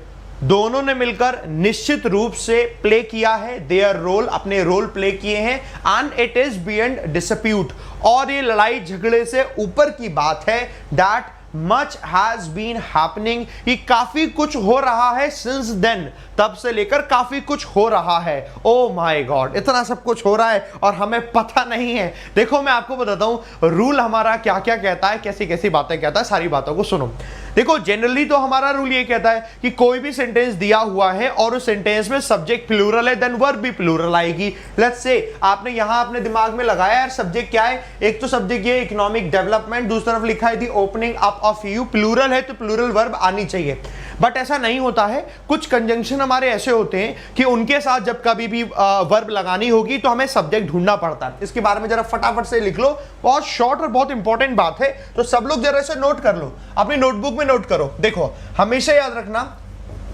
दोनों ने मिलकर निश्चित रूप से प्ले किया है, देयर रोल, अपने रोल प्ले किए हैं। And it is beyond dispute, और ये लड़ाई झगड़े से ऊपर की बात है। That much has been happening, कि काफी कुछ हो रहा है सिंस देन, तब से लेकर काफी कुछ हो रहा है। ओ माय गॉड, इतना सब कुछ हो रहा है और हमें पता नहीं है। देखो मैं आपको बताता हूं रूल हमारा क्या क्या कहता है, कैसी कैसी बातें कहता है, सारी बातों को सुनो। देखो जनरली तो हमारा रूल ये कहता है कि कोई भी सेंटेंस दिया हुआ है और उस सेंटेंस में सब्जेक्ट प्लूरल है, देन वर्ब भी प्लूरल आएगी। लेट्स से आपने यहां अपने दिमाग में लगाया यार सब्जेक्ट क्या है, एक तो सब्जेक्ट ये इकोनॉमिक डेवलपमेंट, दूसरी तरफ लिखा है the opening up of EU, plural है तो प्लूरल वर्ब आनी चाहिए। बट ऐसा नहीं होता है, कुछ कंजंक्शन हमारे ऐसे होते हैं कि उनके साथ जब कभी भी वर्ब लगानी होगी तो हमें सब्जेक्ट ढूंढना पड़ता है। इसके बारे में जरा फटाफट से लिख लो, बहुत शॉर्ट और बहुत इंपॉर्टेंट बात है, तो सब लोग जरा इसे नोट कर लो, अपनी नोटबुक में नोट करो। देखो हमेशा याद रखना,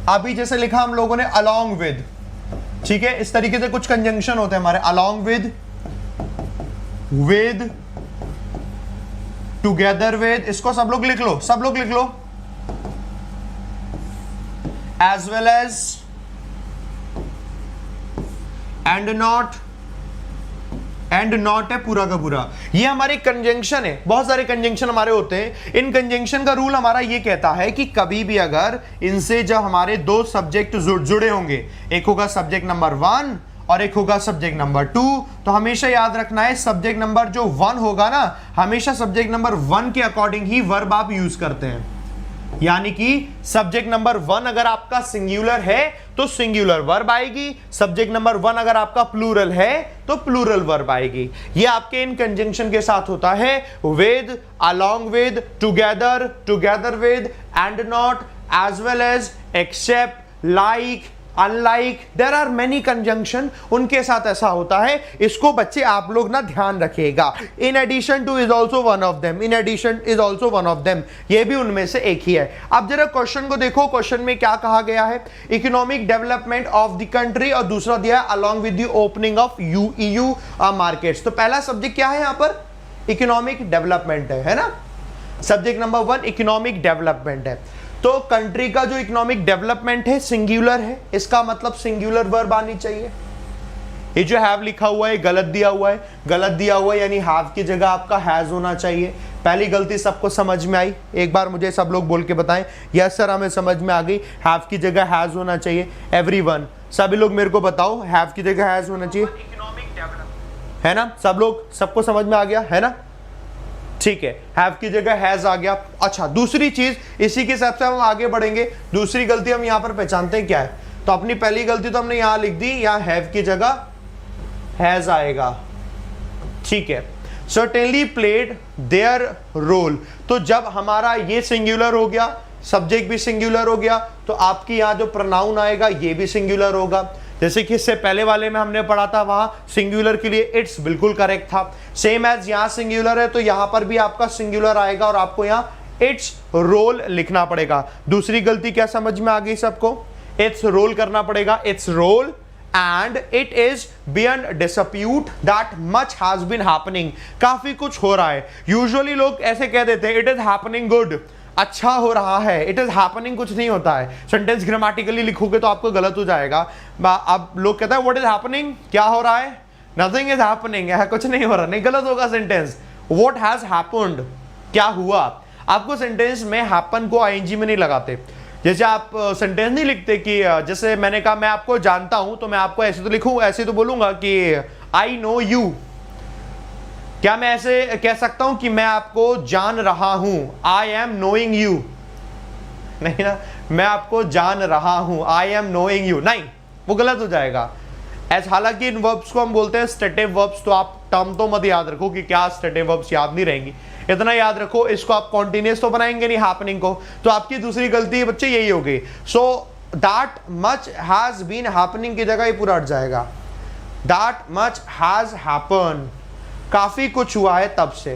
अभी जैसे लिखा हम लोगों ने अलोंग विद, ठीक है, इस तरीके से कुछ कंजंक्शन होते हैं हमारे, अलोंग विद, टुगेदर विद, इसको सब लोग लिख लो, सब लोग लिख लो। As well as, and not, and not है पूरा का पूरा, ये हमारे कंजंक्शन है। बहुत सारे कंजंक्शन हमारे होते हैं, इन कंजंक्शन का रूल हमारा ये कहता है कि कभी भी अगर इनसे जब हमारे दो सब्जेक्ट जुड़े होंगे, एक होगा सब्जेक्ट नंबर 1 और एक होगा सब्जेक्ट नंबर 2, तो हमेशा याद रखना है सब्जेक्ट नंबर जो 1 होगा ना, हमेशा सब्जेक्ट नंबर 1 के अकॉर्डिंग ही वर्ब आप यूज करते हैं। यानी कि सब्जेक्ट नंबर 1 अगर आपका सिंगुलर है तो सिंगुलर वर्ब आएगी, सब्जेक्ट नंबर 1 अगर आपका प्लूरल है तो प्लूरल वर्ब आएगी। ये आपके इन कंजंक्शन के साथ होता है, with, along with, together, together with, and not, as well as, except, like, unlike, there are many conjunction, उनके साथ ऐसा होता है। इसको बच्चे आप लोग ना ध्यान रखिएगा। In addition to is also one of them, in addition is also one of them, ये भी उनमें से एक ही है। अब जरा क्वेश्चन को देखो, क्वेश्चन में क्या कहा गया है, economic development of the country, और दूसरा दिया है along with the opening of EU markets. तो पहला सब्जेक्ट क्या है यहां पर, इकोनॉमिक डेवलपमेंट है ना, सब्जेक्ट नंबर 1 इकोनॉमिक डेवलपमेंट है। तो कंट्री का जो इकोनॉमिक डेवलपमेंट है सिंगुलर है, इसका मतलब सिंगुलर वर्ब आनी चाहिए। ये जो हैव लिखा हुआ है गलत दिया हुआ है, गलत दिया हुआ है यानी हैव की जगह आपका हैज होना चाहिए। पहली गलती सबको समझ में आई, एक बार मुझे सब लोग बोल के बताएं, यस सर हमें समझ में आ गई, हैव की जगह हैज होना चाहिए। एवरीवन, सभी लोग मेरे को बताओ, हैव की जगह हैज होना चाहिए, है ना, सब लोग, सबको समझ में आ गया है ना, ठीक है, हैव की जगह हैज आ गया। अच्छा दूसरी चीज, इसी के हिसाब से हम आगे बढ़ेंगे। दूसरी गलती हम यहां पर पहचानते हैं क्या है, तो अपनी पहली गलती तो हमने यहां लिख दी, यहां हैव की जगह हैज आएगा, ठीक है। सर्टेनली प्लेड देयर रोल, तो जब हमारा ये सिंगुलर हो गया, सब्जेक्ट भी सिंगुलर हो गया, तो आपकी यहां जो प्रोनाउन आएगा ये भी सिंगुलर होगा। जैसे कि इससे पहले वाले में हमने पढ़ा था, वहां सिंगुलर के लिए इट्स बिल्कुल करेक्ट था। सेम एज यहां सिंगुलर है तो यहां पर भी आपका सिंगुलर आएगा और आपको यहां इट्स रोल लिखना पड़ेगा। दूसरी गलती क्या समझ में आ गई सबको, इट्स रोल करना पड़ेगा, it's role, and it is beyond dispute that much has been happening, काफी कुछ हो रहा है। यूजुअली लोग ऐसे कह देते हैं, इट इज हैपनिंग गुड, अच्छा हो रहा है, इट इज हैपनिंग कुछ नहीं होता है। सेंटेंस ग्रामेटिकली लिखोगे तो आपको गलत हो जाएगा। अब लोग कहते हैं व्हाट इज हैपनिंग, क्या हो रहा है, नथिंग इज हैपनिंग, कुछ नहीं हो रहा, नहीं, गलत होगा सेंटेंस। व्हाट हैज हैपेंड, क्या हुआ। आपको सेंटेंस में हैपन को आईएनजी में नहीं लगाते। जैसे आप सेंटेंस नहीं लिखते कि जैसे मैंने कहा मैं आपको जानता हूं, तो मैं आपको ऐसे तो लिखूं, ऐसे तो बोलूंगा कि आई नो यू, क्या मैं ऐसे कह सकता हूं कि मैं आपको जान रहा हूं, आई एम नोइंग यू, नहीं ना, मैं आपको जान रहा हूं, आई एम नोइंग यू, नहीं, वो गलत हो जाएगा। ऐसा, हालांकि इन वर्ब्स को हम बोलते हैं स्टेटिव वर्ब्स, तो आप टर्म तो मत याद रखो कि क्या स्टेटिव वर्ब्स, याद नहीं रहेंगी, इतना याद रखो, इसको आप कॉन्टिन्यूअस तो बनाएंगे नहीं हैपनिंग को, तो आपकी दूसरी गलती बच्चे यही होगी। So that much has been happening की जगह ये पूरा हट जाएगा, दैट मच हैज हैपन, काफी कुछ हुआ है तब से।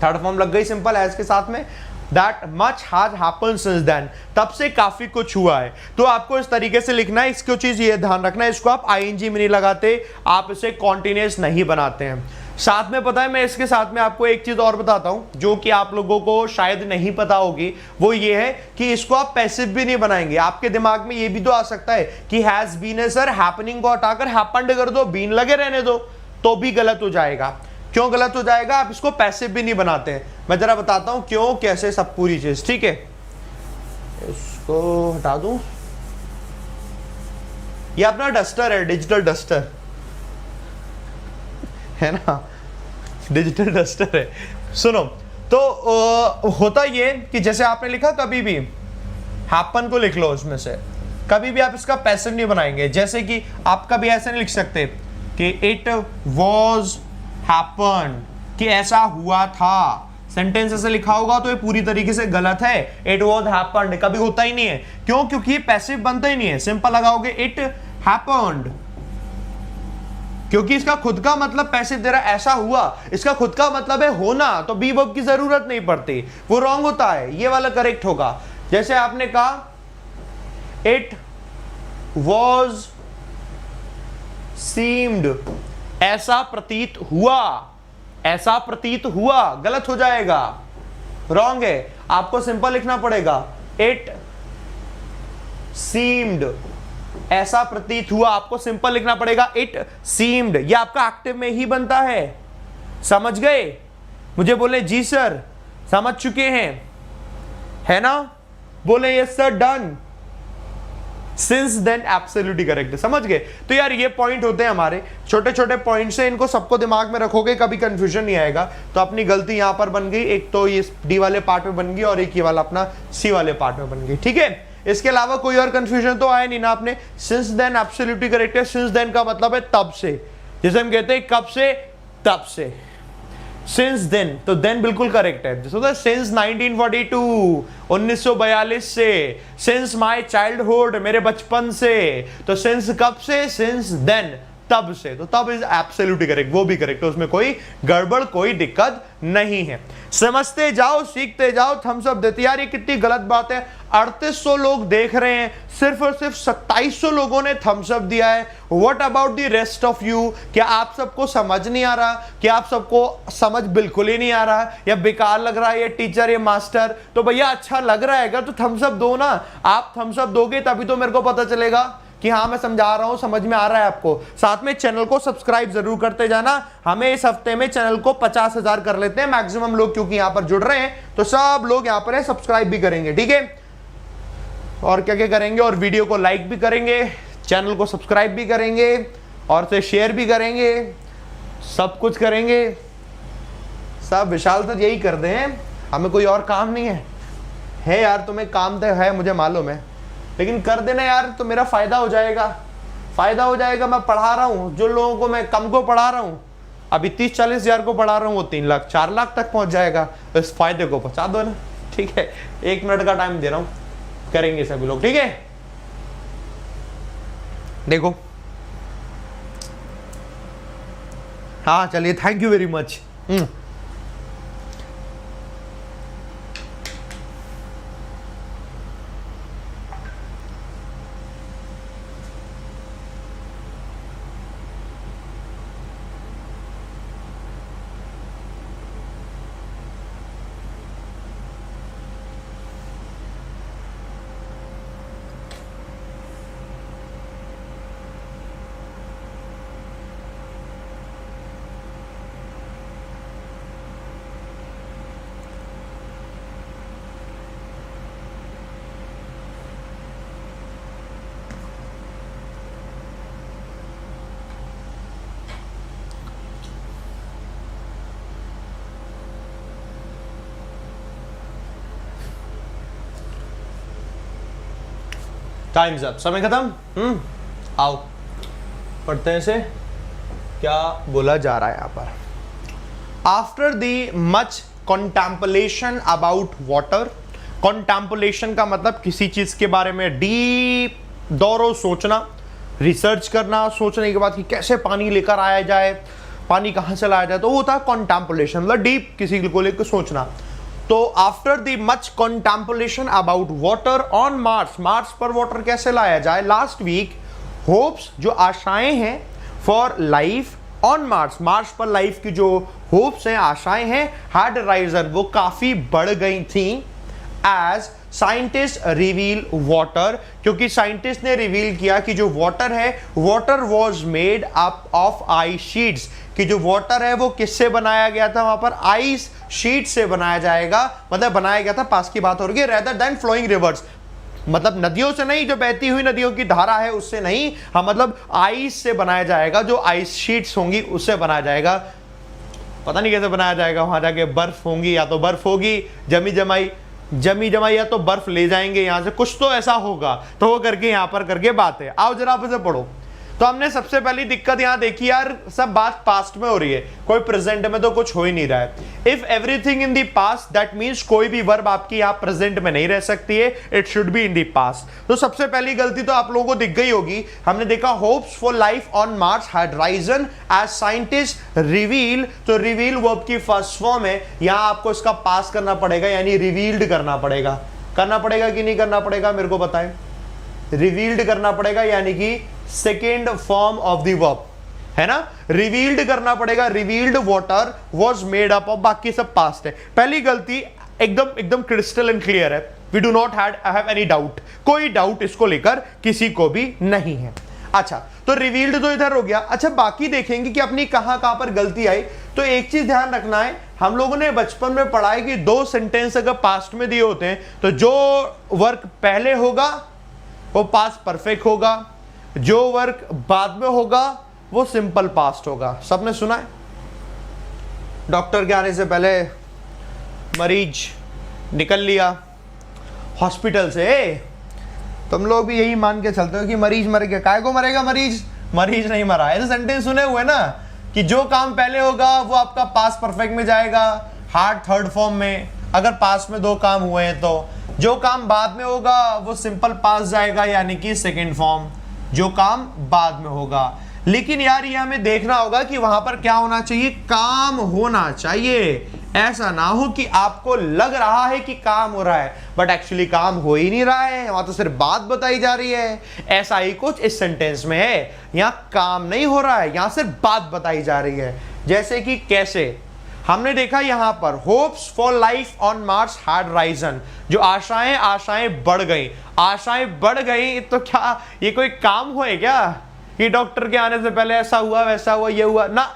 थर्ड फॉर्म लग गई सिंपल एज के साथ में। That much has happened since then, तब से काफी कुछ हुआ है। तो आपको इस तरीके से लिखना है, इसको चीज ये ध्यान रखना है, इसको आप आईएनजी में नहीं लगाते, आप इसे कॉन्टिन्यूअस नहीं बनाते हैं। साथ में पता है, मैं इसके साथ में आपको एक चीज और बताता हूं जो कि आप लोगों को शायद नहीं पता होगी, वो ये है कि इसको आप पैसिव भी नहीं बनाएंगे। आपके दिमाग में ये भी तो आ सकता है कि हैज बीन है सर, हैपनिंग को हटाकर हैपेंड कर दो, बीन लगे रहने दो, तो भी गलत हो जाएगा। क्यों गलत हो जाएगा? आप इसको पैसिव भी नहीं बनाते हैं। मैं जरा बताता हूं क्यों, कैसे, सब पूरी चीज, ठीक है। इसको हटा दूं, ये अपना डस्टर है, डिजिटल डस्टर है ना, डिजिटल डस्टर है। सुनो, तो होता ये कि जैसे आपने लिखा कभी भी हैपन को लिख लो, उसमें से कभी भी आप इसका पैसिव नहीं बनाएंगे। जैसे कि आप कभी ऐसे नहीं लिख सकते कि इट वॉज हैपन, कि ऐसा हुआ था। सेंटेंस ऐसे लिखा होगा तो ये पूरी तरीके से गलत है। इट वॉज हैपन्ड कभी होता ही नहीं है। क्यों? क्योंकि ये पैसिव बनता ही नहीं है। सिंपल लगाओगे इट हैपन्ड, क्योंकि इसका खुद का मतलब पैसिव दे रहा है, ऐसा हुआ, इसका खुद का मतलब है होना, तो बी वर्ब की जरूरत नहीं पड़ती, वो रॉन्ग होता है। ये वाला करेक्ट होगा। जैसे आपने कहा इट वॉज सीम्ड, ऐसा प्रतीत हुआ, ऐसा प्रतीत हुआ, गलत हो जाएगा, रॉन्ग है। आपको सिंपल लिखना पड़ेगा इट सीम्ड, ऐसा प्रतीत हुआ, आपको सिंपल लिखना पड़ेगा इट सीम्ड। ये आपका एक्टिव में ही बनता है। समझ गए? मुझे बोले जी सर, समझ चुके हैं, है ना? बोले yes sir, done. Since then absolutely correct है। समझ गए? तो यार ये पॉइंट होते हैं हमारे, छोटे छोटे पॉइंट से, इनको सबको दिमाग में रखोगे, कभी कंफ्यूजन नहीं आएगा। तो अपनी गलती यहां पर बन गई, एक तो ये डी वाले पार्ट में बन गई और एक ये वाला अपना सी वाले पार्ट में बन गई, ठीक है। इसके अलावा कोई और कंफ्यूजन तो आया नहीं ना आपने? सिंस देन एब्सोल्युटली करेक्ट है। सिंस देन का मतलब है तब से, जैसे हम कहते हैं कब से, तब से। सिंस देन, तो देन बिल्कुल करेक्ट है। जैसे सिंस 1942, 1942 से, सिंस माय चाइल्डहुड, मेरे बचपन से। तो सिंस कब से? सिंस देन, तब से। तो तब इज एब्सोल्युटली करेक्ट, वो भी करेक्ट है, उसमें कोई गड़बड़, कोई दिक्कत नहीं है। समझते जाओ, सीखते जाओ, थम्स अप देते। यार ये कितनी गलत बात है, 3800 लोग देख रहे हैं, सिर्फ और सिर्फ 2700 लोगों ने थम्स अप दिया है। What about the rest of you? क्या आप सबको समझ नहीं आ रहा? क्या आप सबको समझ बिल्कुल ही नहीं आ रहा, या बेकार लग रहा है ये टीचर, ये मास्टर? तो भैया अच्छा लग रहा है तो थम्स अप दो ना। आप थम्स अप दोगे तभी तो मेरे को पता चलेगा कि हाँ मैं समझा रहा हूं, समझ में आ रहा है आपको। साथ में चैनल को सब्सक्राइब जरूर करते जाना। हमें इस हफ्ते में चैनल को 50,000 कर लेते हैं मैक्सिमम लोग, क्योंकि यहां पर जुड़ रहे हैं, तो सब लोग यहां पर है, सब्सक्राइब भी करेंगे, ठीक है। और क्या क्या करेंगे, और वीडियो को लाइक भी करेंगे, चैनल को सब्सक्राइब भी करेंगे, और से शेयर भी करेंगे, सब कुछ करेंगे। सब विशाल सर यही कर दे हैं, हमें कोई और काम नहीं है यार। तुम्हें काम तो है, मुझे मालूम है, लेकिन कर देना यार, तो मेरा फायदा हो जाएगा। फायदा हो जाएगा, मैं पढ़ा रहा हूँ जो लोगों को मैं कम को पढ़ा रहा हूँ, अभी 30-40 हजार को पढ़ा रहा हूँ, वो 3 लाख 4 लाख तक पहुंच जाएगा। तो इस फायदे को पहुंचा दो ना, ठीक है। 1 मिनट का टाइम दे रहा हूं, करेंगे सभी लोग, ठीक है। देखो, हाँ चलिए, thank you very much. Times up, समय खत्म। आओ पढ़ते हैं से क्या बोला जा रहा है यहाँ पर। After the much contemplation about water. Contemplation का मतलब किसी चीज के बारे में डीप दौरो सोचना, रिसर्च करना, सोचने के बाद कि कैसे पानी लेकर आया जाए, पानी कहाँ से लाया जाए, तो वो होता है कॉन्टेम्पलेशन, मतलब डीप किसी को लेकर सोचना। तो after the much contemplation about water on Mars, Mars पर वाटर कैसे लाया जाए, लास्ट वीक होप्स जो आशाएं हैं for life on Mars, Mars पर लाइफ की जो होप्स हैं, आशाएं हैं, हैड राइजन, वो काफी बढ़ गई थी एज साइंटिस्ट रिवील वाटर, क्योंकि साइंटिस्ट ने रिवील किया कि जो वाटर है, water was made up of ice sheets, कि जो वाटर है वो किससे बनाया गया था, वहां पर आइस शीट से बनाया जाएगा, मतलब बनाया गया था, पास की बात हो रही है, रेदर देन फ्लोइंग रिवर्स, मतलब नदियों से नहीं, जो बहती हुई नदियों की धारा है उससे नहीं, हाँ मतलब आइस से बनाया जाएगा, जो आइस शीट्स होंगी उससे बनाया जाएगा। पता नहीं कैसे बनाया जाएगा, वहां जाके बर्फ होंगी, या तो बर्फ होगी जमी जमाई, या तो बर्फ ले जाएंगे यहां से, कुछ तो ऐसा होगा, तो वो करके यहां पर करके बात है। आओ जरा आप इसे पढ़ो। तो हमने सबसे पहली दिक्कत यहां देखी, यार सब बात पास्ट में हो रही है, कोई प्रेजेंट में तो कुछ हो ही नहीं रहा है। If everything in the past, that means कोई भी वर्ब आपकी यहां प्रेजेंट में नहीं रह सकती है, it should be in the past. तो सबसे पहली गलती तो आप लोगों को दिख गई होगी, हमने देखा hopes for life on Mars had risen as scientist reveal, तो रिवील वर्ब की फर्स्ट फॉर्म है, यहां आपको इसका पास करना पड़ेगा, यानी रिवील्ड करना पड़ेगा कि नहीं करना पड़ेगा, मेरे को बताएं। रिवील्ड करना पड़ेगा, यानी कि second form of the verb है ना, रिवील्ड करना पड़ेगा, revealed water was made up of, बाकी सब पास्ट है। पहली गलती एकदम क्रिस्टल एंड क्लियर है, we do not have any doubt, कोई डाउट इसको लेकर किसी को भी नहीं है। अच्छा, तो रिवील्ड तो इधर हो गया। अच्छा, बाकी देखेंगे कि अपनी कहां पर गलती आई। तो एक चीज ध्यान रखना है, हम लोगों ने बचपन में पढ़ा है कि दो सेंटेंस अगर पास्ट में दिए होते हैं तो जो वर्क पहले होगा वो पास्ट परफेक्ट होगा, जो वर्क बाद में होगा वो सिंपल पास्ट होगा। सबने सुना है, डॉक्टर के आने से पहले मरीज निकल लिया हॉस्पिटल से, तुम लोग भी यही मान के चलते हो कि मरीज मर गया, काय को मरेगा मरीज नहीं मरा। ऐसे सेंटेंस सुने हुए ना कि जो काम पहले होगा वो आपका पास्ट परफेक्ट में जाएगा, हार्ड थर्ड फॉर्म में, अगर पास्ट में दो काम हुए हैं तो जो काम बाद में होगा वो सिंपल पास्ट जाएगा, यानी कि सेकेंड फॉर्म, जो काम बाद में होगा। लेकिन यार ये हमें देखना होगा कि वहां पर क्या होना चाहिए, काम होना चाहिए। ऐसा ना हो कि आपको लग रहा है कि काम हो रहा है बट एक्चुअली काम हो ही नहीं रहा है, वहां तो सिर्फ बात बताई जा रही है। ऐसा ही कुछ इस सेंटेंस में है, यहां काम नहीं हो रहा है, यहां सिर्फ बात बताई जा रही है। जैसे कि कैसे हमने देखा यहां पर hopes for life on Mars had Ryzen, जो आशाएं बढ़ गई, तो क्या ये कोई काम हुआ है क्या कि डॉक्टर के आने से पहले ऐसा हुआ वैसा हुआ ये हुआ ना,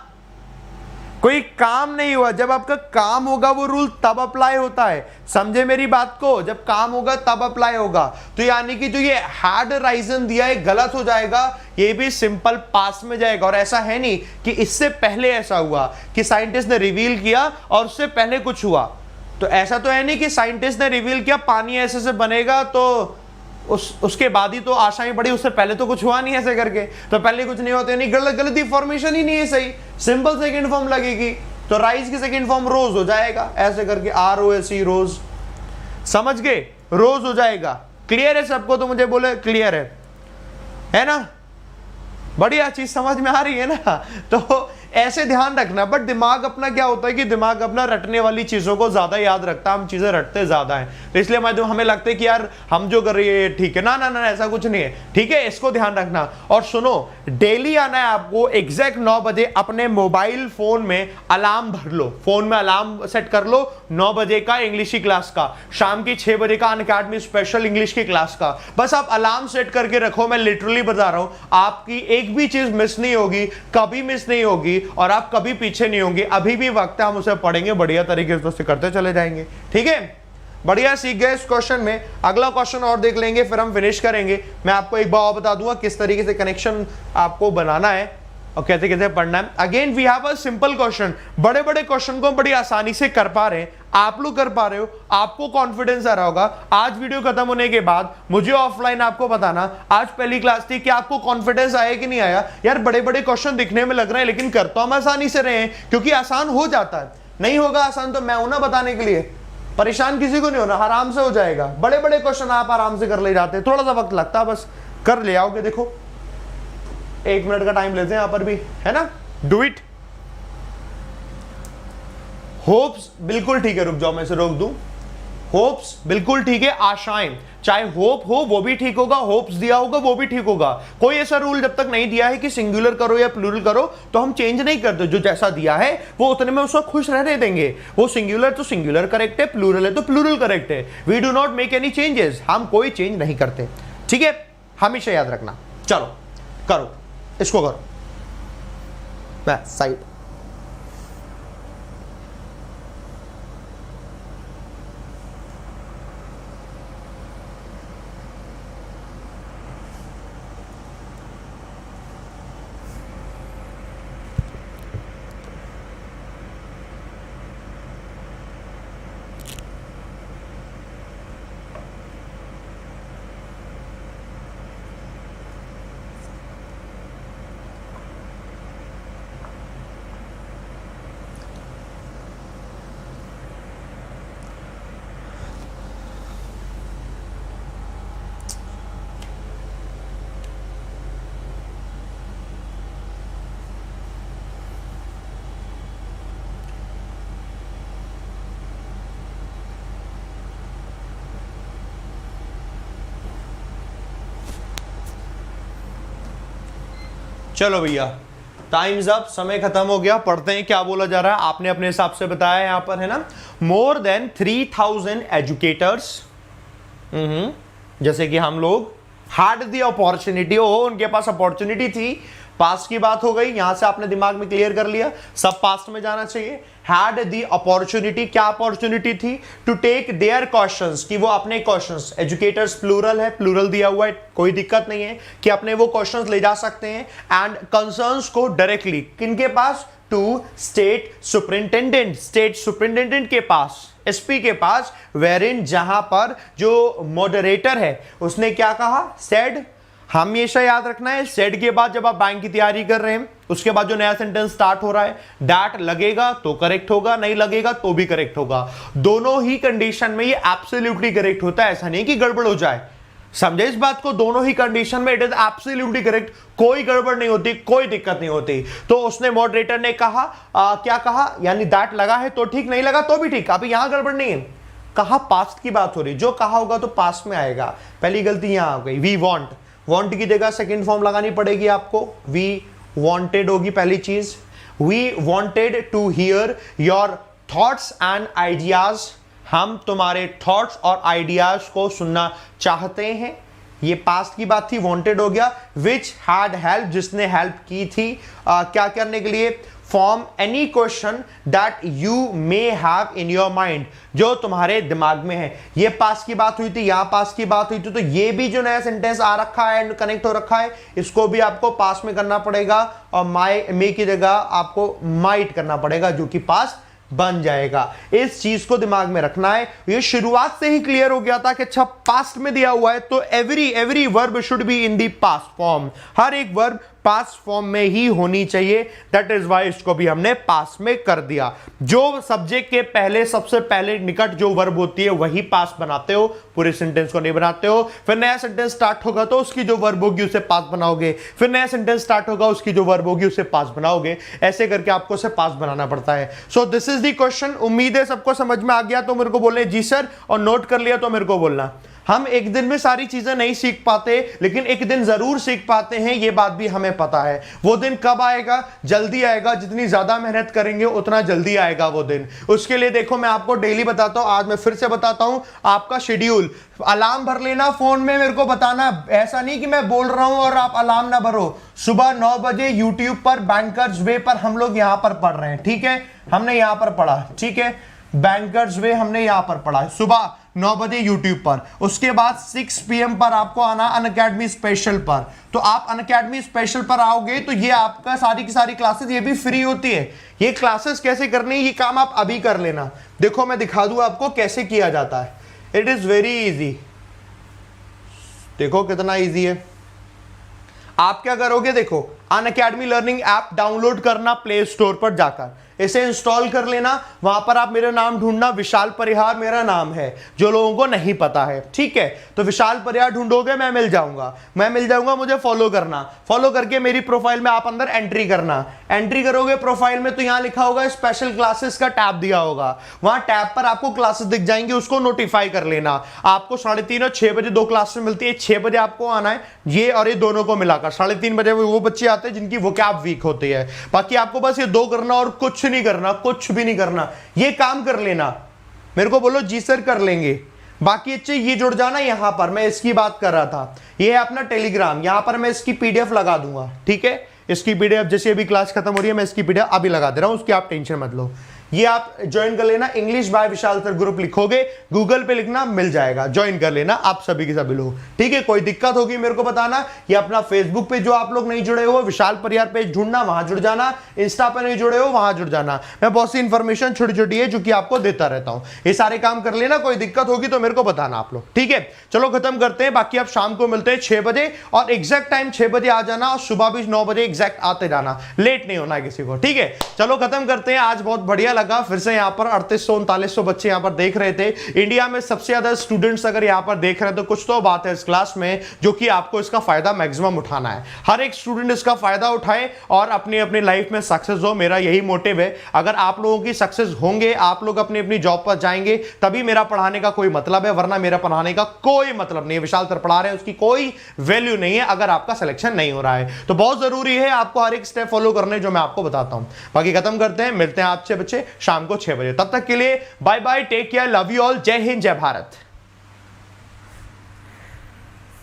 कोई काम नहीं हुआ। जब आपका काम होगा वो रूल तब अप्लाई होता है, समझे मेरी बात को, जब काम होगा तब अप्लाई होगा। तो यानी कि जो ये हैड राइजन दिया है गलत हो जाएगा, ये भी सिंपल पास्ट में जाएगा। और ऐसा है नहीं कि इससे पहले ऐसा हुआ कि साइंटिस्ट ने रिवील किया और उससे पहले कुछ हुआ, तो ऐसा तो है नहीं कि साइंटिस्ट ने रिवील किया पानी ऐसे से बनेगा तो उसके बाद ही तो आशाएं बढ़ी, उससे पहले तो कुछ हुआ नहीं ऐसे करके, तो पहले कुछ नहीं होते, नहीं गलती फॉर्मेशन ही नहीं है सही, सिंपल सेकंड फॉर्म लगेगी, तो राइज की सेकंड फॉर्म रोज हो जाएगा, ऐसे करके ROSE रोज, समझ गए, रोज हो जाएगा। क्लियर है सबको? तो मुझे बोले क्लियर है ना, बढ़िया चीज समझ में आ रही है ना। तो ऐसे ध्यान रखना, बट दिमाग अपना क्या होता है कि दिमाग अपना रटने वाली चीजों को ज्यादा याद रखता है, हम चीजें रटते ज्यादा हैं, तो इसलिए हमें लगता है कि यार हम जो कर रही है ठीक है, ना ऐसा कुछ नहीं है, ठीक है, इसको ध्यान रखना। और सुनो, डेली आना है आपको एग्जैक्ट 9 बजे, अपने मोबाइल फोन में अलार्म भर लो, फोन में अलार्म सेट कर लो 9 बजे का इंग्लिश की क्लास का, शाम की 6 बजे का अनअकैडमी स्पेशल इंग्लिश की क्लास का, बस आप अलार्म सेट करके रखो। मैं लिटरली बता रहा हूं, आपकी एक भी चीज मिस नहीं होगी, कभी मिस नहीं होगी, और आप कभी पीछे नहीं होंगे। अभी भी वक्त है, हम उसे पढ़ेंगे बढ़िया तरीके से करते चले जाएंगे, ठीक है, बढ़िया सीख गए इस क्वेश्चन में। अगला क्वेश्चन और देख लेंगे, फिर हम फिनिश करेंगे। मैं आपको एक बार और बता दूंगा किस तरीके से कनेक्शन आपको बनाना है और कैसे कैसे पढ़ना है। Again we have a simple question, बड़े बड़े क्वेश्चन को बड़ी आसानी से कर पा रहे हैं, आप लोग कर पा रहे हो, आपको कॉन्फिडेंस आ रहा होगा। आज वीडियो खत्म होने के बाद मुझे ऑफलाइन आपको बताना, आज पहली क्लास थी, कि आपको कॉन्फिडेंस आया कि नहीं आया। यार बड़े बड़े क्वेश्चन दिखने में लग रहे हैं लेकिन कर तो हम आसानी से रहे हैं, क्योंकि आसान हो जाता है। नहीं होगा आसान तो मैं हूं ना बताने के लिए, परेशान किसी को नहीं होना, आराम से हो जाएगा। बड़े बड़े क्वेश्चन आप आराम से कर ले जाते हैं, थोड़ा सा वक्त लगता है, बस कर ले आओगे। देखो 1 मिनट का टाइम लेते हैं यहाँ पर भी, है ना, डू इट। होप्स बिल्कुल ठीक है, रुक जाओ मैं इसे रोक दूं। होप्स बिल्कुल ठीक है, आशाएं, चाहे होप हो वो भी ठीक होगा, होप्स दिया होगा वो भी ठीक होगा। कोई ऐसा रूल जब तक नहीं दिया है कि सिंगुलर करो या प्लूरल करो तो हम चेंज नहीं करते। जो जैसा दिया है वो उतने में उसको खुश रहने देंगे। वो सिंगुलर तो सिंगुलर करेक्ट है, प्लूरल है तो प्लूरल करेक्ट है। We do not make any changes, हम कोई चेंज नहीं करते। ठीक है, हमेशा याद रखना। चलो करो, इसको करो, साइड। चलो भैया, टाइम्स अप, समय खत्म हो गया। पढ़ते हैं क्या बोला जा रहा है। आपने अपने हिसाब से बताया यहां पर, है ना। मोर देन 3000 एजुकेटर्स, जैसे कि हम लोग हैड द अपॉर्चुनिटी, हो उनके पास अपॉर्चुनिटी थी। पास्ट की बात हो गई, यहां से आपने दिमाग में क्लियर कर लिया, सब पास्ट में जाना चाहिए। हैड द अपॉर्चुनिटी, क्या अपॉर्चुनिटी थी? टू टेक देयर क्वेश्चंस, कि वो अपने क्वेश्चंस, एजुकेटर्स प्लूरल है, प्लूरल दिया हुआ है, कोई दिक्कत नहीं है कि अपने वो क्वेश्चंस ले जा सकते हैं। एंड कंसर्न्स को डायरेक्टली किनके पास? To state superintendent, state superintendent के पास, एसपी के पास, वेरिन जहां पर जो मॉडरेटर है उसने क्या कहा? सेड। हमेशा याद रखना है, सेड के बाद जब आप बैंक की तैयारी कर रहे हैं उसके बाद जो नया सेंटेंस स्टार्ट हो रहा है, दैट लगेगा तो करेक्ट होगा, नहीं लगेगा तो भी करेक्ट होगा। दोनों ही कंडीशन में ये एब्सोल्युटली करेक्ट होता है, ऐसा नहीं कि गड़बड़ हो जाए। समझे इस बात को? दोनों ही कंडीशन में इट इज एब्सोल्युटली करेक्ट, कोई गड़बड़ नहीं होती, कोई दिक्कत नहीं होती। तो उसने मॉडरेटर ने कहा क्या कहा? यानी दैट लगा है तो ठीक, नहीं लगा तो भी ठीक। अभी यहां गड़बड़ नहीं है, कहा पास्ट की बात हो रही, जो कहा होगा तो पास्ट में आएगा। पहली गलती यहां आ गई। वी वांट, वांट की जगह सेकंड फॉर्म लगानी पड़ेगी आपको, वी वांटेड होगी पहली चीज। We wanted to hear your thoughts and ideas, हम तुम्हारे थॉट्स और आइडियाज को सुनना चाहते हैं। ये पास्ट की बात थी, वांटेड हो गया। विच हैड हेल्प, जिसने हेल्प की थी क्या करने के लिए? Form any question that you may have in your mind, जो तुम्हारे दिमाग में है। ये पास्ट की बात हुई थी, यहां पास्ट की बात हुई थी, तो ये भी जो नया सेंटेंस आ रखा है, कनेक्ट हो रखा है, इसको भी आपको पास्ट में करना पड़ेगा और मे की जगह आपको माइट करना पड़ेगा, जो कि पास्ट बन जाएगा। इस चीज को दिमाग में रखना है। ये शुरुआत से ही क्लियर हो गया था कि अच्छा पास्ट में दिया हुआ है तो every verb should be in the past form, हर एक वर्ब पास्ट फॉर्म में ही होनी चाहिए। दैट इज वाई इसको भी हमने पास्ट में कर दिया। जो सब्जेक्ट के पहले, सबसे पहले निकट जो वर्ब होती है वही पास्ट बनाते हो, पूरे सेंटेंस को नहीं बनाते हो। फिर नया सेंटेंस स्टार्ट होगा तो उसकी जो वर्ब होगी उसे पास्ट बनाओगे, फिर नया सेंटेंस स्टार्ट होगा उसकी जो वर्ब होगी उसे पास्ट बनाओगे। ऐसे करके आपको उसे पास्ट बनाना पड़ता है। So this is the question. उम्मीद है सबको समझ में आ गया तो मेरे को बोले जी सर, और नोट कर लिया तो मेरे को बोलना। हम एक दिन में सारी चीजें नहीं सीख पाते, लेकिन एक दिन जरूर सीख पाते हैं, ये बात भी हमें पता है। वो दिन कब आएगा? जल्दी आएगा। जितनी ज्यादा मेहनत करेंगे उतना जल्दी आएगा वो दिन। उसके लिए देखो मैं आपको डेली बताता हूं, आज मैं फिर से बताता हूं आपका शेड्यूल। अलार्म भर लेना फोन में, मेरे को बताना। ऐसा नहीं कि मैं बोल रहा हूं और आप अलार्म ना भरो। सुबह 9 बजे यूट्यूब पर बैंकर्स वे पर हम लोग यहां पर पढ़ रहे हैं, ठीक है? हमने यहां पर पढ़ा, ठीक है? बैंकर्स वे हमने यहां पर पढ़ा है सुबह 9 बजे यूट्यूब पर। उसके बाद 6 PM पर आपको आना अनअकैडमी स्पेशल पर। तो आप अनअकैडमी स्पेशल पर आओगे तो ये आपका सारी की सारी क्लासेस ये भी फ्री होती है। ये क्लासेस कैसे करनी है, ये काम आप अभी कर लेना। देखो मैं दिखा दूं आपको कैसे किया जाता है। It is very easy. देखो कितना इजी है। आप क्या करोगे, देखो अनअकैडमी लर्निंग ऐप डाउनलोड करना प्ले स्टोर पर जाकर, इसे इंस्टॉल कर लेना। वहां पर आप मेरा नाम ढूंढना, विशाल परिहार मेरा नाम है, जो लोगों को नहीं पता है, ठीक है। तो विशाल परिहार ढूंढोगे, मैं मिल जाऊंगा, मुझे फॉलो करना। फॉलो करके मेरी प्रोफाइल में आप अंदर एंट्री करना। एंट्री करोगे प्रोफाइल में तो यहां लिखा होगा स्पेशल क्लासेस का टैब दिया होगा, वहां टैब पर आपको क्लासेस दिख जाएंगे, उसको नोटिफाई कर लेना। आपको 3:30 और 6 बजे 2 क्लासेस मिलती है। 6 बजे आपको आना है, ये और ये दोनों को मिलाकर। 3:30 बजे वो बच्चे आते हैं जिनकी वोकैब वीक होती है। बाकी आपको बस ये 2 करना और कुछ नहीं करना, कुछ भी नहीं करना, ये काम कर लेना। मेरे को बोलो जी सर कर लेंगे। बाकी अच्छे ये जुड़ जाना यहां पर, मैं इसकी बात कर रहा था। ये है अपना टेलीग्राम, यहां पर मैं इसकी पीडीएफ लगा दूंगा, ठीक है। इसकी पीडीएफ जैसे अभी क्लास खत्म हो रही है, मैं इसकी पीडीएफ अभी लगा दे रहा हूं, उसकी आप टेंशन मत लो। ये आप ज्वाइन कर लेना, English by Vishal sir group लिखोगे, गूगल पे लिखना, मिल जाएगा। ज्वाइन कर लेना आप सभी के सभी लोग, ठीक है। कोई दिक्कत होगी मेरे को बताना। ये अपना फेसबुक पे जो आप लोग नहीं जुड़े हो, विशाल परिहार पेज ढूंढना, वहां जुड़ जाना। इंस्टा पे नहीं जुड़े हो, वहां जुड़ जाना। मैं बहुत सी इंफॉर्मेशन छोटी छोटी है जो कि आपको देता रहता हूं, ये सारे काम कर लेना। कोई दिक्कत होगी तो मेरे को बताना आप लोग, ठीक है। चलो खत्म करते हैं, बाकी आप शाम को मिलते हैं 6 बजे, और एग्जैक्ट टाइम 6 बजे आ जाना, और सुबह भी 9 बजे एग्जैक्ट आते जाना, लेट नहीं होना किसी को, ठीक है। चलो खत्म करते हैं, आज बहुत बढ़िया लगा। फिर से यहाँ पर 3800-3900 बच्चे यहां पर देख रहे थे। इंडिया में सबसे ज्यादा स्टूडेंट्स अगर यहां पर देख रहे हैं तो कुछ तो बात है इस क्लास में, जो कि आपको इसका फायदा मैक्सिमम उठाना है। हर एक स्टूडेंट इसका फायदा उठाए और अपनी अपनी लाइफ में सक्सेस हो, मेरा यही मोटिव है। अगर आप लोगों की सक्सेस होंगे, आप लोग अपनी अपनी जॉब पर जाएंगे, तभी मेरा पढ़ाने का कोई मतलब है, वरना मेरा पढ़ाने का कोई मतलब नहीं है। विशाल सर पढ़ा रहे हैं, उसकी कोई वैल्यू नहीं है अगर आपका सिलेक्शन नहीं हो रहा है। तो बहुत जरूरी है आपको हर एक स्टेप फॉलो करने, जो मैं आपको बताता हूं। बाकी खत्म करते हैं, मिलते हैं आपसे बच्चे शाम को 6 बजे। तब तक के लिए bye bye, take care, love you all, जय हिंद, जय भारत।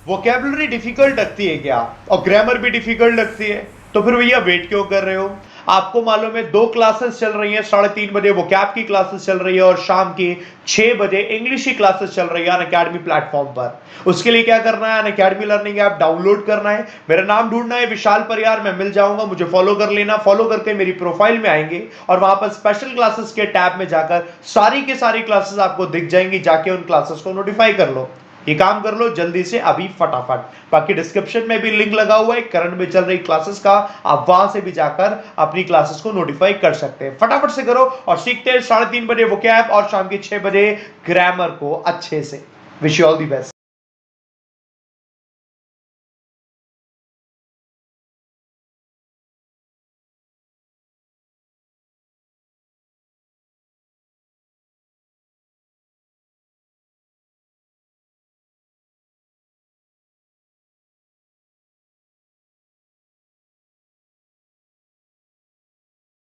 वोकैबुलरी डिफिकल्ट लगती है क्या, और ग्रामर भी डिफिकल्ट लगती है, तो फिर भैया वेट क्यों कर रहे हो। आपको मालूम है 2 क्लासेस चल रही हैं, 3:30 बजे वोकैब की क्लासेस चल रही है, और शाम की 6 बजे इंग्लिश की क्लासेस चल रही है अनअकैडमी प्लेटफॉर्म पर। उसके लिए क्या करना है, अनअकैडमी लर्निंग ऐप डाउनलोड करना है, मेरा नाम ढूंढना है विशाल परिहार, मैं मिल जाऊंगा, मुझे फॉलो कर लेना। फॉलो करके मेरी प्रोफाइल में आएंगे, और वहां पर स्पेशल क्लासेस के टैब में जाकर सारी की सारी क्लासेस आपको दिख जाएंगी, जाके उन क्लासेस को नोटिफाई कर लो। ये काम कर लो जल्दी से, अभी फटाफट। बाकी डिस्क्रिप्शन में भी लिंक लगा हुआ है करंट में चल रही क्लासेस का, आप वहां से भी जाकर अपनी क्लासेस को नोटिफाई कर सकते हैं। फटाफट से करो और सीखते हैं 3:30 बजे वोकैब और शाम के 6 बजे ग्रामर को अच्छे से। Wish you all the best.